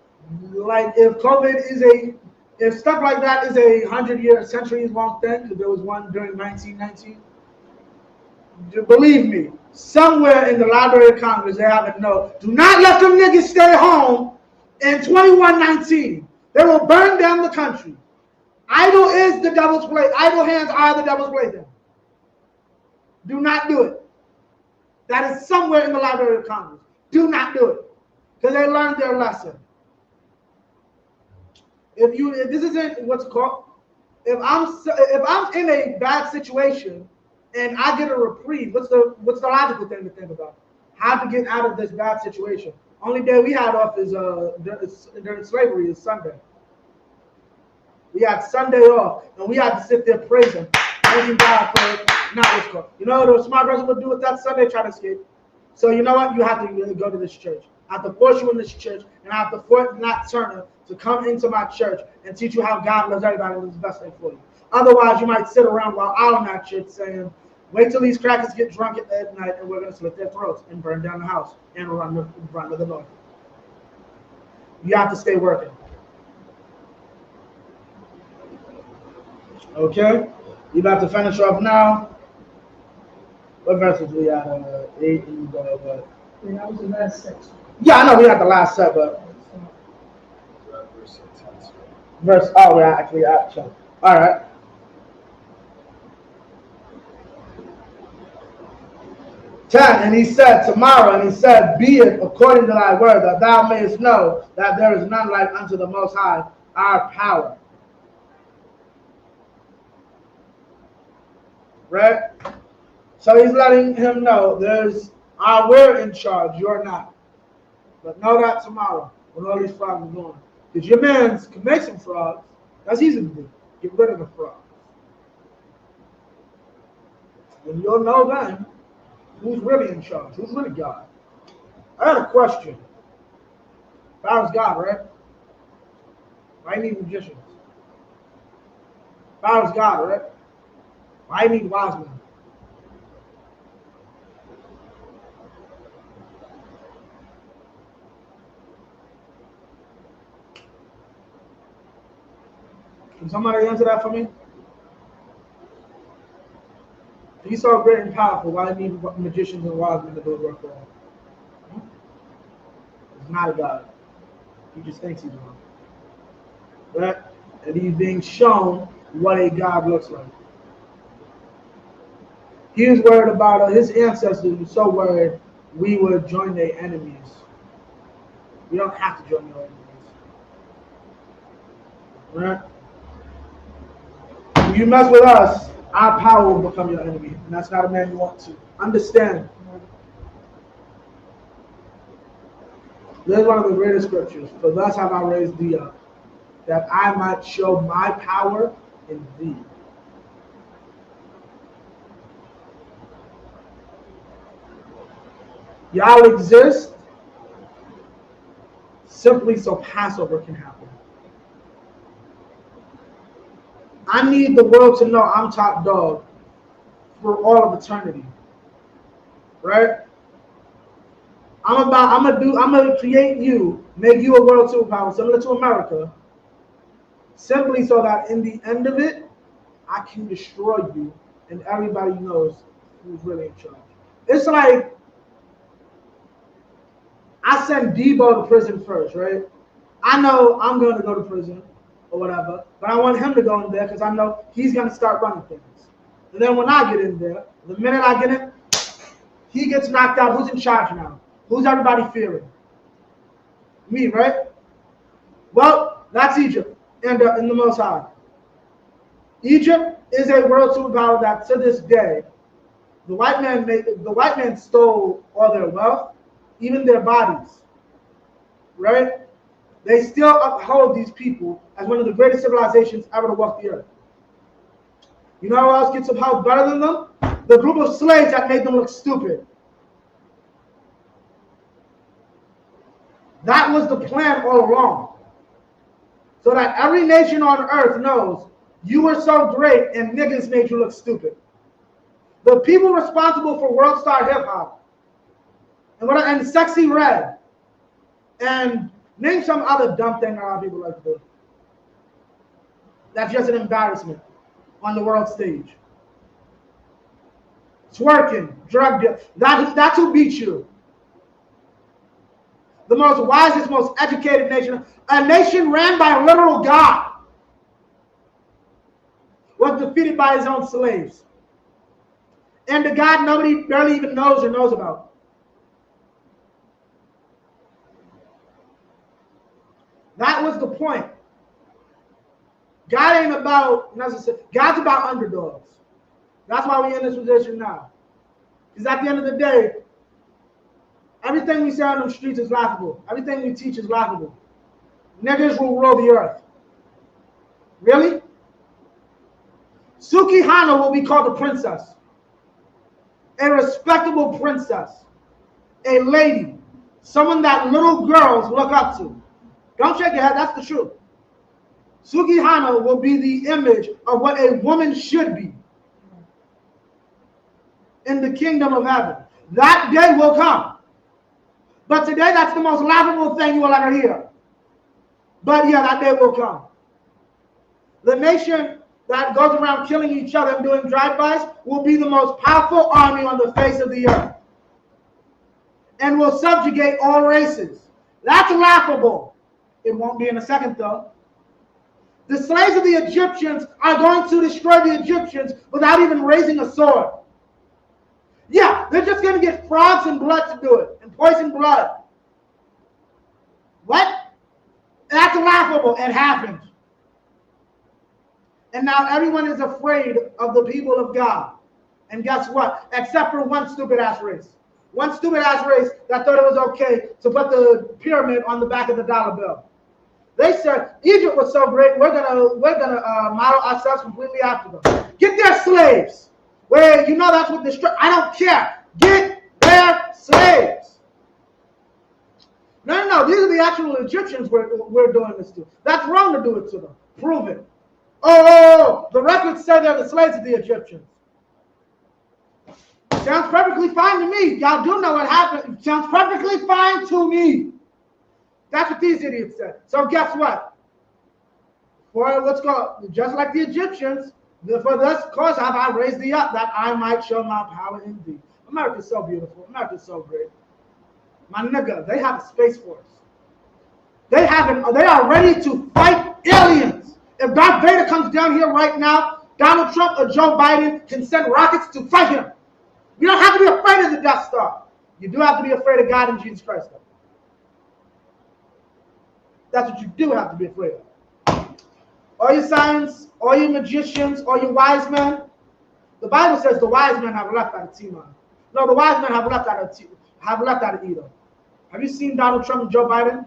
Like if stuff like that is a 100-year, centuries long thing, because there was one during 1919. Believe me, somewhere in the Library of Congress they have a note. Do not let them niggas stay home in 2119. They will burn down the country. Idle is the devil's play. Idle hands are the devil's plaything. Do not do it. That is somewhere in the Library of Congress. Do not do it. Because they learned their lesson. If this isn't what's called, if I'm in a bad situation and I get a reprieve, what's the logical thing to think about? How to get out of this bad situation? Only day we had off is during slavery is Sunday. We had Sunday off, and we had to sit there praising, thanking God for not what's called. You know what a smart person would do with that Sunday? Try to escape. So you know what? You have to really go to this church. I have to force you in this church, and I have to force Nat Turner to come into my church and teach you how God loves everybody and is the best thing for you. Otherwise, you might sit around while I'm in that church saying, wait till these crackers get drunk at night and we're going to slit their throats and burn down the house and run to the north. You have to stay working. Okay? You about to finish off now. What verses we at? 8 and what? Yeah, that was the last section. Yeah, I know we had the last set, but we're actually at chapter. All right. And he said tomorrow, and he said, be it according to thy word, that thou mayest know that there is none like unto the Most High, our power. Right? So he's letting him know we're in charge, you're not. But know that tomorrow when all these frogs are gone. Because your man can make some frogs. That's easy to do. Get rid of the frogs. And you'll know then who's really in charge, who's really God. I had a question. Pharaoh's God, right? Why need magicians? Pharaoh's God, right? Why need wise men? Can somebody answer that for me? He's so great and powerful. Why do you need magicians and wise men to do work for him? He's not a God. He just thinks he's one. Right? And he's being shown what a God looks like. He was worried about his ancestors were so worried we would join their enemies. We don't have to join their enemies. Right? If you mess with us, our power will become your enemy. And that's not a man you want to. Understand. This is one of the greatest scriptures. For thus have I raised thee up, that I might show my power in thee. Y'all exist simply so Passover can happen. I need the world to know I'm top dog for all of eternity. Right? I'm gonna create you, make you a world superpower similar to America, simply so that in the end of it, I can destroy you and everybody knows who's really in charge. It's like I send Debo to prison first, right? I know I'm going to go to prison or whatever, but I want him to go in there because I know he's going to start running things. And then when I get in there, the minute I get in, he gets knocked out. Who's in charge now? Who's everybody fearing? Me, right? Well, that's Egypt and in the Most High. Egypt is a world superpower that to this day, the white man stole all their wealth, even their bodies, right? They still uphold these people as one of the greatest civilizations ever to walk the earth. You know who else gets upheld better than them? The group of slaves that made them look stupid. That was the plan all along. So that every nation on earth knows you were so great and niggas made you look stupid. The people responsible for World Star Hip Hop and Sexy Red and name some other dumb thing a lot of people like to do. That's just an embarrassment on the world stage. Twerking, drug deal. That's who beat you. The most wisest, most educated nation, a nation ran by a literal God, was defeated by his own slaves. And the God nobody barely even knows or knows about. That was the point. God ain't about necessarily. God's about underdogs. That's why we're in this position now. Because at the end of the day, everything we say on the streets is laughable. Everything we teach is laughable. Niggas will rule the earth. Really? Suki Hana will be called a princess. A respectable princess. A lady. Someone that little girls look up to. Don't shake your head, that's the truth. Suki Hana will be the image of what a woman should be in the kingdom of heaven. That day will come. But today, that's the most laughable thing you will ever hear. But yeah, that day will come. The nation that goes around killing each other and doing drive-bys will be the most powerful army on the face of the earth. And will subjugate all races. That's laughable. It won't be in a second, though. The slaves of the Egyptians are going to destroy the Egyptians without even raising a sword. Yeah, they're just going to get frogs and blood to do it, and poison blood. What? That's laughable. It happened. And now everyone is afraid of the people of God. And guess what? Except for one stupid-ass race. One stupid-ass race that thought it was okay to put the pyramid on the back of the dollar bill. They said Egypt was so great, we're gonna model ourselves completely after them. Get their slaves. Where you know that's what I don't care. Get their slaves. No. These are the actual Egyptians we're doing this to. That's wrong to do it to them. Prove it. Oh, the records say they're the slaves of the Egyptians. Sounds perfectly fine to me. Y'all do know what happened. Sounds perfectly fine to me. That's what these idiots said. So guess what? For what's called, just like the Egyptians, for this cause have I raised thee up, that I might show my power in thee. America's so beautiful. America's so great. My nigga, they have a space force. They are ready to fight aliens. If Darth Vader comes down here right now, Donald Trump or Joe Biden can send rockets to fight him. You don't have to be afraid of the Death Star. You do have to be afraid of God and Jesus Christ, though. That's what you do have to be afraid of. All your science, all your magicians, all your wise men. The Bible says the wise men have left out of Timon. No, the wise men have left out of Edom. Have you seen Donald Trump and Joe Biden?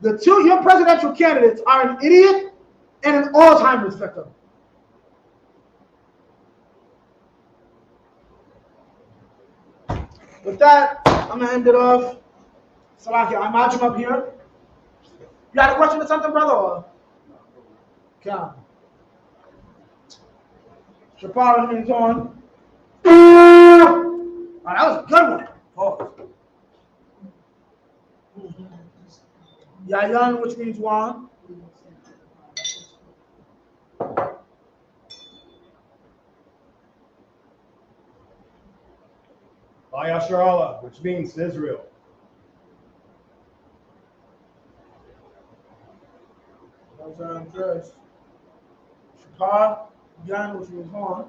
Your presidential candidates are an idiot and an Alzheimer's victim. With that, I'm gonna end it off. Salakia, I march him up here. You got a question or something, brother? Or? Come. Shapara means on. Oh, that was a good one. Pause. Yayan, which means one. Ayasharallah, which means Israel. Shapar, Yan, which means horn.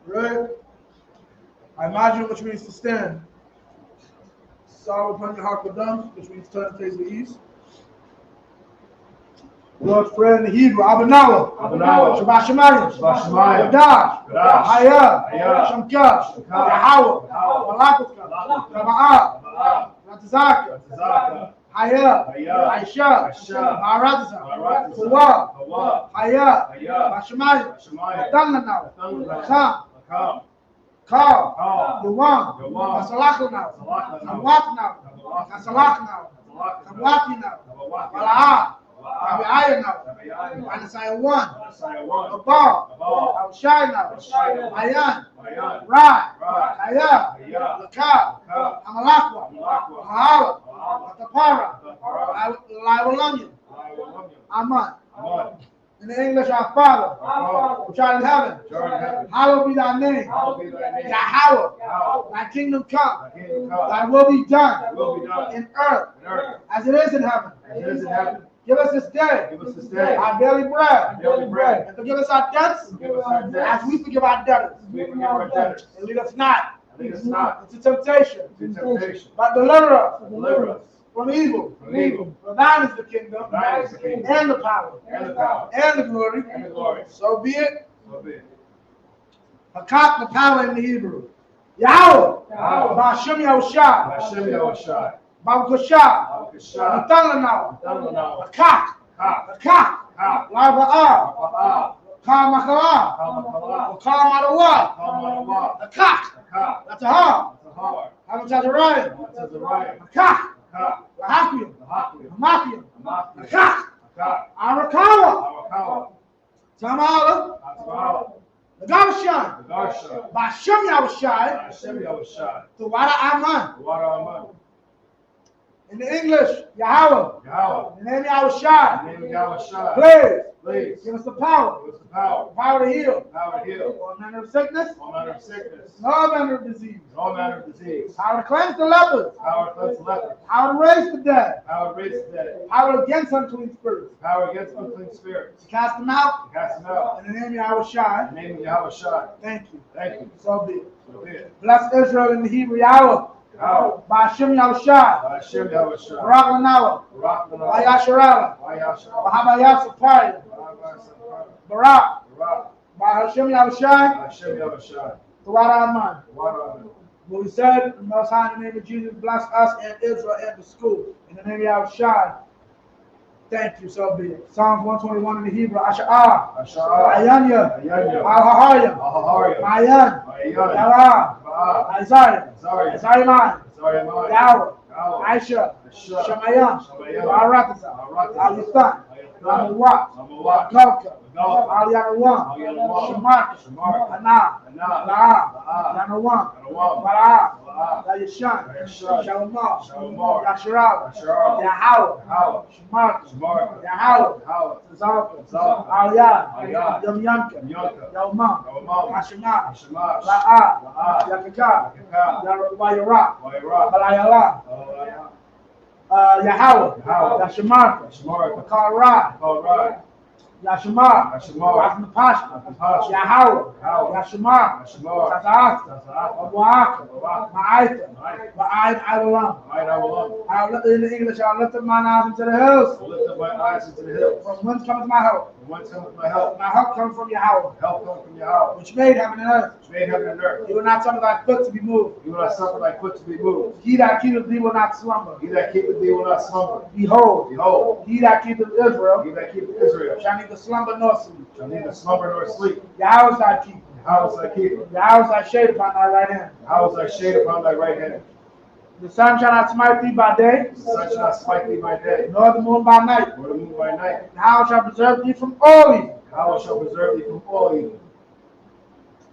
Right? I imagine, which means to stand. Saw upon your heart Kadam, which means turn to face the east. Lord's Prayer in the Hebrew, Abanawa, Shabbat Shemayim, Gadash, Haya, Shamka, Yahawah, Malakutka, Kama'ah, Ratazaka, Haya, Aisha, Maharatza, Hawa, Haya, Bashemayim, Damnanawa, Kal, Yuwam, Masalakanawa, Kamwatnawa, Kasalaknawa, Kamwatinawa, Mala'ah, Tabi Ayan now. Anasaya 1. Abal. Awashai now. Mayan. Rai. Kaya. Lakal. Amalakwa. Mahala. Matapara. Liwalanyan. Aman. In the English, our Father, which art in heaven, hallowed be thy name. Yahweh, thy kingdom come. Thy will be done in earth as it is in heaven. Give us this day our daily bread. And forgive us our debts as we forgive our debtors. And lead us not into temptation, but deliver us from evil. For thine is the kingdom, and the power, and the glory. So be it. Hakak, the power in the Hebrew. Yahweh. Ba'ashem Yahushai. Ba'ukashah. Ba'utanlanawa. Hakak. La'va'ah. Ka'makala. Ka'marawa. Hakak. That's a hard. Hamatazariah. Hakak. Lahakium. Hamakium. Hakak. Arakawa. Tamala. The Gavashan. Ba'ashem Yahushai. The Wada Aman. In the English, Yahweh. In the name of Yahushai. Please. Give us the power. Power to heal. All manner of sickness. No manner of disease. Power to cleanse the lepers. Power to raise the dead. Power against unclean spirits. To cast them out. In the name of Yahushai. Thank you. So be it. Bless Israel in the Hebrew Yahweh. Ba'ashem Yahushai. Barak Lanawa. Ba'yasharala. Ba'habayasapaya. Barak. Ba'ashem Yahushai. Tawara Aman. What we said, the Most High, in the name of Jesus, bless us and Israel and the school. In the name of Yahushai. Thank you, so be it. Psalms 121 in the Hebrew. Asha'ah. Ayanya. Al-Hahariya. Mayan. Yara. Isaiah. Man. Yahweh. Aisha. Shemayam. Barakatah. Al-Yithan. Al-Muwat. Galka. Al-Yanawan. Shemak. Anah. La'ah. Yanawan. Bara'ah. Yashan. Shalomah. Yasharal. Yahweh. Shemak. Yahweh. Tzalka. Aliyah. Yom Yomam. Hashemah. La'ah. Yakaka. Yarak. Balayala. Yahweh. Yashamarka. Kalrai. Yashimah. Rasmapasha. Yahweh. Yashimah. Tazahasta. Abuaka. Ma'aita. Ma'aid Adulam. In the English, I lift up mine eyes into the hills. From whence cometh my help? My help comes from Yahweh. Which made heaven and earth. He will not suffer thy foot to be moved. He that keepeth thee will not slumber. Behold, he that keepeth Israel shall neither slumber nor sleep. Yahweh is thy keeper. Yahweh is thy shade upon thy right hand. The sun shall not smite thee by day, nor the moon by night. Yahweh shall preserve thee from all evil.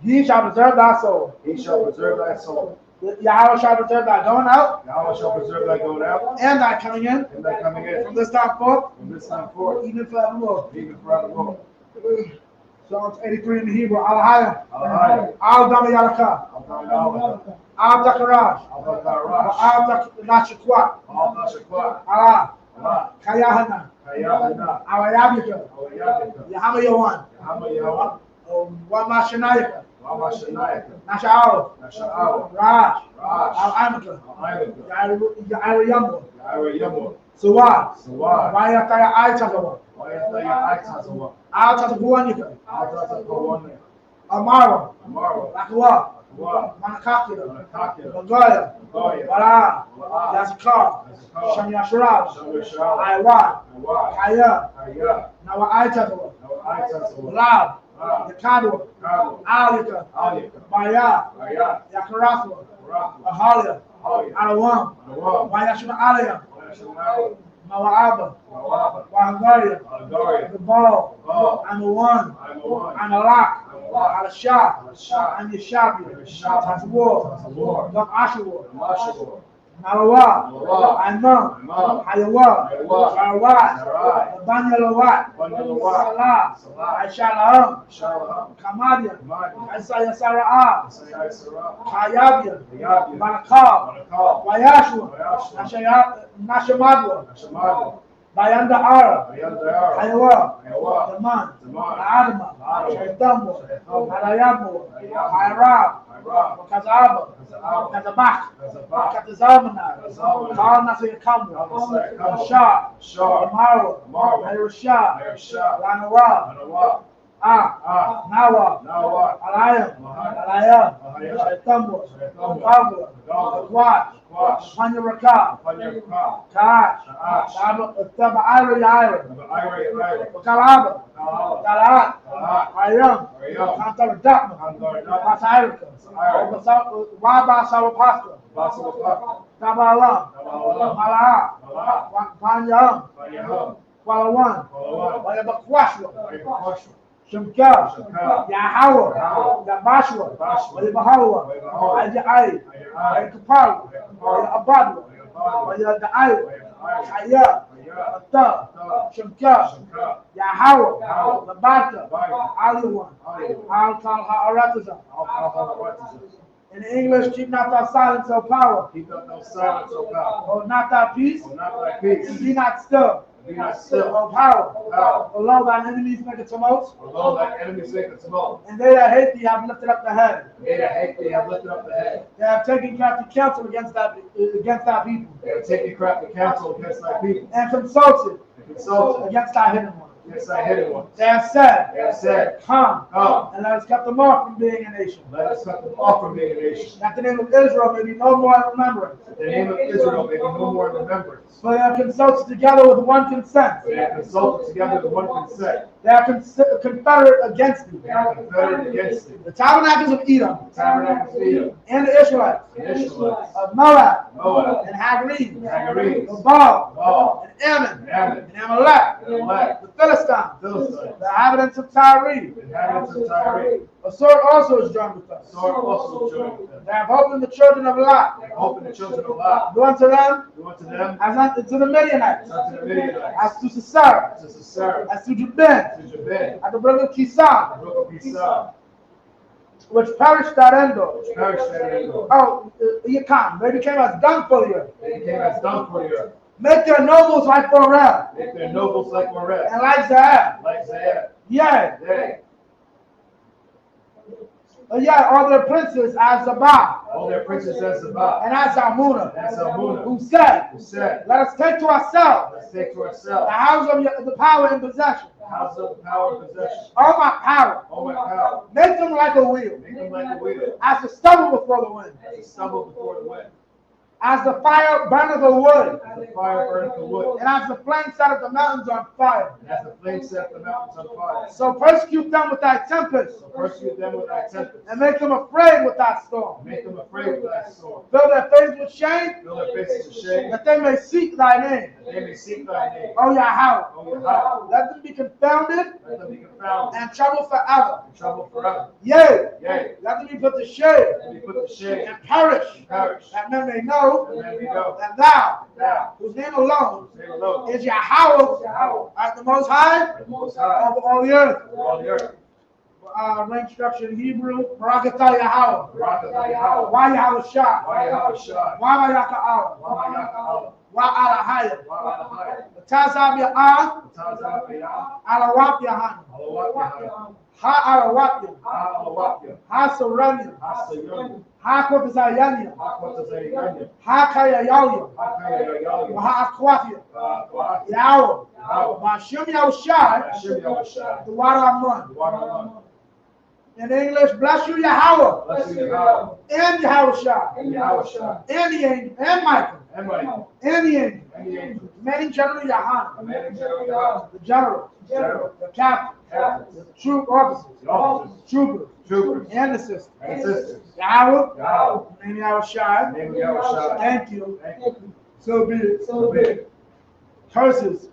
He shall preserve thy soul. Yahweh shall preserve thy going out. And thy coming in. From this time forth. Even forevermore. Psalms 83 in the Hebrew. Al-Hayah. Al-Dama Yaraka. Al-Dakaraj. Al-Nashakwat. Allah. Kayahana. Awayabika. Yahama Yawan. Wamashanayaka. Nasha'al. Raj. Al-Amika. Yairiyambo. Suwad. Wayataya Aitazawa. Al-Tazabuanika. Amara. Lakwa. Manakakira. Bagaya. Bara. Yazikar. Shamyashraj. Aiwan. Kaya. Nawa Aitazawa. Lab. Yakadwa. Alika. Baya. Yakarathwa. Ahalia. Alawam. Wayashma Alaya. Mawaba, Mawaba, Wangaria, Algaria, the ball, Ball, I'm the one, I'm the one, I'm the lock, I'm the lock, I'm the shop, I'm the shop, I'm the shop, I'm the shop, that's war, that's a war, Dom Ashawar, I'm Ashur, Malawa, Malawa, I'm Mum, Imam, Hayawa, Hayawa, Sarawat, Sarai, Banyalawat, Banyalawat, Salah, Salah, Aishalaham, Shalom, Kamadian, Kamadian, Isaiah Sarah, Isaiah Sarah, Hayabian, Yabian, Barakal, Barakal, Wayashua, Wayashua, Nashamadwa, Hashemadwa, Bayanda Ara, Ayandayara, Hayawa, Ayawa, Daman, Zaman, Adama, Adama, Shaitambo, Shaitambo, Halayabo, Hayabo, Hayrab, Hayrab, Kazaba, Kazaba, Kazabak, Kazabak, Katazamana, Kazamana, Kal Nasayakamu, Nasayakamu, Shah, Shah, Amaro, Amaro, Hayrashah, Hayrashah, Lanawa, Anawa, Nawa, Nawa, Alayam, Alayam, Alayam, Shaitambo, Shaitambo, Kagwa, Kagwa, Kwat, Kwash, Panyaraka, Panyaraka, Kash, Kaash, Taba Ira Ira, Ira, Kalaba, Kalaba, Talat, Talat, Ayam, Ayam, Kantara Dapma, Kandaradama, Pasairika, Pasairika, Waba Sawapasta, Basalapa, Tabalam, Tabalam, Mala, Mala, Panyam, Panyaham, Kualawan, Palawan, Wayabakwashwa, Ayakwashu, Shimka, Shimka, Yahawa, Yahawa, Yabashwa, Yabashwa, Wayabahawa, Wayabahawa, Ayai, Ayai, Ayakaparu, Ayakaparu, Ayabadwa, Ayabadwa, Ayadai, Ayai, Aya, Ayah, Ata, Ta, Shimka, Shimka, Yahawa, Yahawa, Labata, Labata, Aliwan, Aliwan, Al-Tal Ha'aratiza. Al-Qahtazam. In English, keep not thy silence, O power, Keep up no silence, O power, or not thy peace, or not thy peace, and be not still, be not still, O power. power, Although thine enemies make a tumult, although thy enemies make a tumult, and they that hate thee have lifted up the head. they that hate thee have lifted up the head. They have taken captive counsel against thy people, They have taken crafty counsel against thy people, and consulted and consulted against thy hidden one. against thy hidden ones. They have said, They have said, Come, Come, and let us cut them off from being a nation, let us cut them off from being a nation, that the name of Israel may be no more in remembrance. that the name of Israel may be no more in remembrance. For they have consulted together with one consent. They have consulted together with one consent. They are confederate against thee. They are confederate against thee. The tabernacles of Edom, The tabernacles of Edom, and the Israelites, the Ishmaelites, of Moab, Moab, and Hagarenes, the Hagarenes, of Baal, Baal, and Ammon, and Ammon, and Amalek, and Amalek, the Philistines, the Philistines, the inhabitants of Tyre. the inhabitants of Tyre. A sword also is joined with us. Sword also joined with them. They have hope in the children of Lot. They hope in the children of Lot. Do unto them Do unto them as unto the Midianites, as unto the Midianites, as to Sisera, as to Sisera, as to Jabin, to Jabin, at the brook of the Kison, brook of Esau, which perished at Endor. which perished there in Endor. Oh, Yacon, they became as dung for you. They became as dung for the earth. Make their nobles like Morel, Make their nobles like Moreh, and like Zahab. like Zaeb. Yea, They, yea, all their princes as Zabah, all their princes as Sabbath, and as Zalmunna, and as Zalmunna, who said, who said, let us take to ourselves let's take to the ourselves house of the power and possession. the house of the power and possession. All my power, All my power, make them like a wheel, make them like a wheel, as the stubble before the wind, as they stumble before the wind, as the fire burneth the wood, as the fire burneth the wood, and as the flame setteth the mountains on fire. and as the flame set the mountains on fire. So persecute them with thy tempest, So persecute them with thy tempest, and make them afraid with thy storm. make them afraid with thy sword. Fill their faces with shame, Fill their faces with shame, that they may seek thy name. that they may seek thy name. O Yahweh, O Yahweh, let them be confounded let them be confounded and troubled forever. and troubled forever. Yea, Yea, let them be put to shame let them be put to shame and perish, and perish, that men may know and then we know that thou, thou, whose name alone whose name alone is Yahweh, art the most high art the most high over all the earth. over all the earth. Rank structure in Hebrew, Barakatah Yahweh. Barak atah Yahweh. Why Yahweh Shah? Why Yahweh Shai? Why Mayaka Allah? Why Yahweh Allah? Why Alahaya? Why Alahai? Tazab Ya'ah, Tazah B'yah. Alawap Yahan. Alawat Yahai. Ha Alawap Ha Alawat Yah. Ha Suranya. Ha Sayyid. Ha Kwatazayanya. Ha Kwatazayanya. Ha Kayayaya. Ha Kaya Yahweh. Ha Akwafia. Ha Kwat. Yahweh. Yahweh. Bashim Yahushai. Hashem Yahweh Shai. The water Amun. The water of life. In English, bless you Yahweh. Bless you, Yahweh. And Yahweh Shai. And Yahweh Shai. And the angel. And Michael. And Michael. And the angel. And the angels. Many General Yahan. And many general Yahweh. The general. General. The captain. Captains. The troop officers. The officers. Troopers. Troopers. And the sisters. And sisters. Yahweh. Yahweh. Name Yahweh Shai. Name of Yahweh Shai. Thank you. Thank you. So be it. So be it. Curses.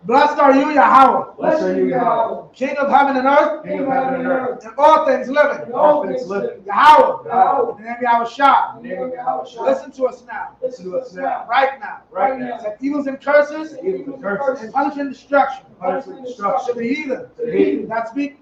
Blessed are you, Yahweh, Blessed are you, Yahweh, King of heaven and earth, King of heaven and earth, and all things living. and all things living. Yahweh, Yahweh, in the name of Yahweh Shah. in the name of Yahweh Shai. Listen to us now. Listen to us now. Right now. Right now. That evils and curses, Evils and curses, and punishment and destruction punishment and to destruction the heathen to the heathen that speak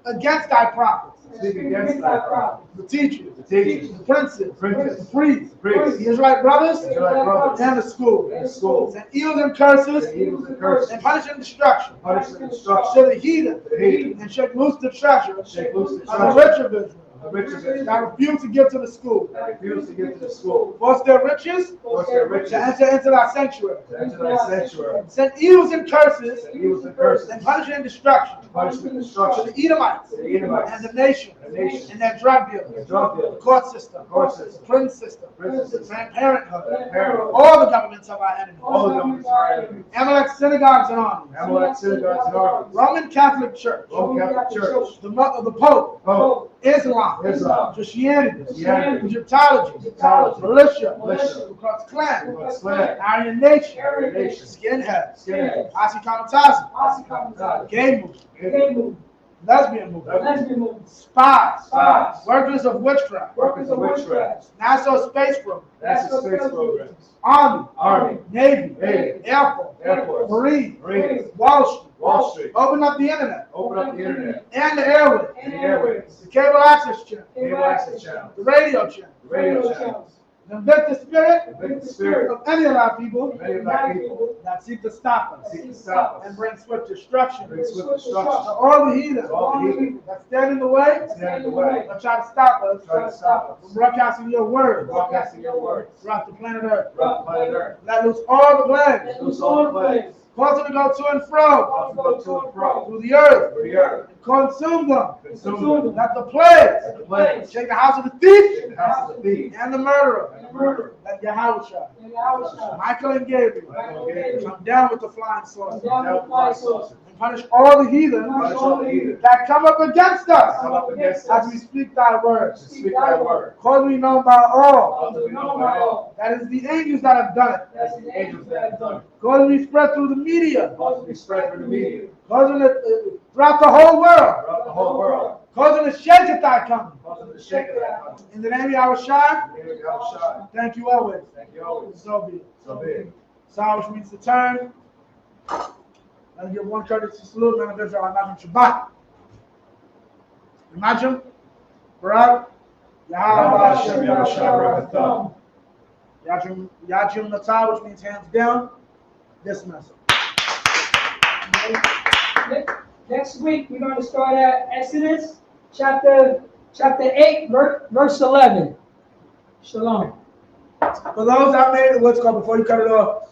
against thy prophets, speak against thy prophets, the teachers, the teachers, the princes, the princes, the priests, the priests, the Israelite brothers, the Israelite brothers, and the school. and the schools, And evils and curses, and evils and curses, and punishment and destruction punishment and to destruction the heathen, to the heathen, and shake loose the treasure shake loose the of the treasure rich of Israel, of the rich of Israel, that refuse to give to the school. that refuse to give to the school, Force their riches force their riches to enter into thy sanctuary. to enter thy sanctuary, Send evils and curses and evils and curses, and punishment and destruction punishment and to destruction the Edomites to the Edomites, and the nation and the nation, and their drug and dealers, drug the dealers, court system, court system, prison system, prison the system, Planned Parenthood, Planned Parenthood, all the governments of our enemies, all the governments of our enemies, Amalek synagogues and armies, Amalek synagogues and armies, Roman Catholic Church, Roman Catholic Church, the Pope, Pope, Islam, Islam, Christianity, Christianity, Egyptology, Egyptology, militia, militia, Ku Klux Klan, Ku Klux Klan, Aryan Nation, Aryan Nation, skinheads, skinheads, Asikamatazi, gay movement, gay movement, lesbian movement, lesbian movement, spies, spies, workers of witchcraft, workers of witchcraft, NASA space program, NASA space programs, Army, Navy, Navy, Air Force, Air Force, Marines, Marines, Wall Street, Wall Street, open up the internet open up the internet, and the airways, and the airways, the cable access channel, cable access channels, the radio channel, the radio channels, convict the spirit convict the spirit of any of our people of many of thy people that seek to stop us seek to stop us, and bring swift destruction bring to swift destruction all the heathen to all the heathen that stand in the way stand in the way, and try to stop us try to stop from us, broadcasting your word broadcasting your words throughout the planet Earth. throughout the planet Earth. Let loose all the plagues, Loose all the plagues, cause them to go to and fro cause them to go to and fro through the earth, through the earth, and consume them. consume them, Let the plagues the plagues, shake the house of the thief shake the house of the thief, and the murderer. and the murderer, Let Yahweh Shah, Yahweh Michael and Gabriel, Michael and Gabriel, come down with the flying saucer Down with the flying saucer. and punish all the heathen punish all the heathen that come up against us come up against as us, we speak thy words. to speak thy word, Cause me known by all. cause them to be known by all, That is the angels that have done it. That's the angels that have done it, Cause me spread through the media. cause them to be spread through the media, Cause them to, throughout the whole world. throughout the whole world, Cause them to shake at thy coming. cause them to shake it out. In the name of Yahweh Shai, In the name of Yahweh Shai, thank you always. thank you always, So be it. so be it. Psalm which means to turn. Let's give one courtesy salute, man of Israel, Imagine Shabbat. Imagine, Barak, Yahweh Hashem, Yahweh Shabbat, Yajim Natal, which means hands down. This message. Next week, we're going to start at Exodus chapter 8, verse 11. Shalom. For those that made what's called before you cut it off,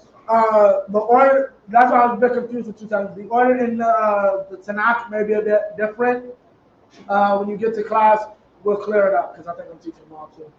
the order, that's why I was a bit confused with 2 times. The order in the Tanakh may be a bit different. When you get to class, we'll clear it up because I think I'm teaching tomorrow too.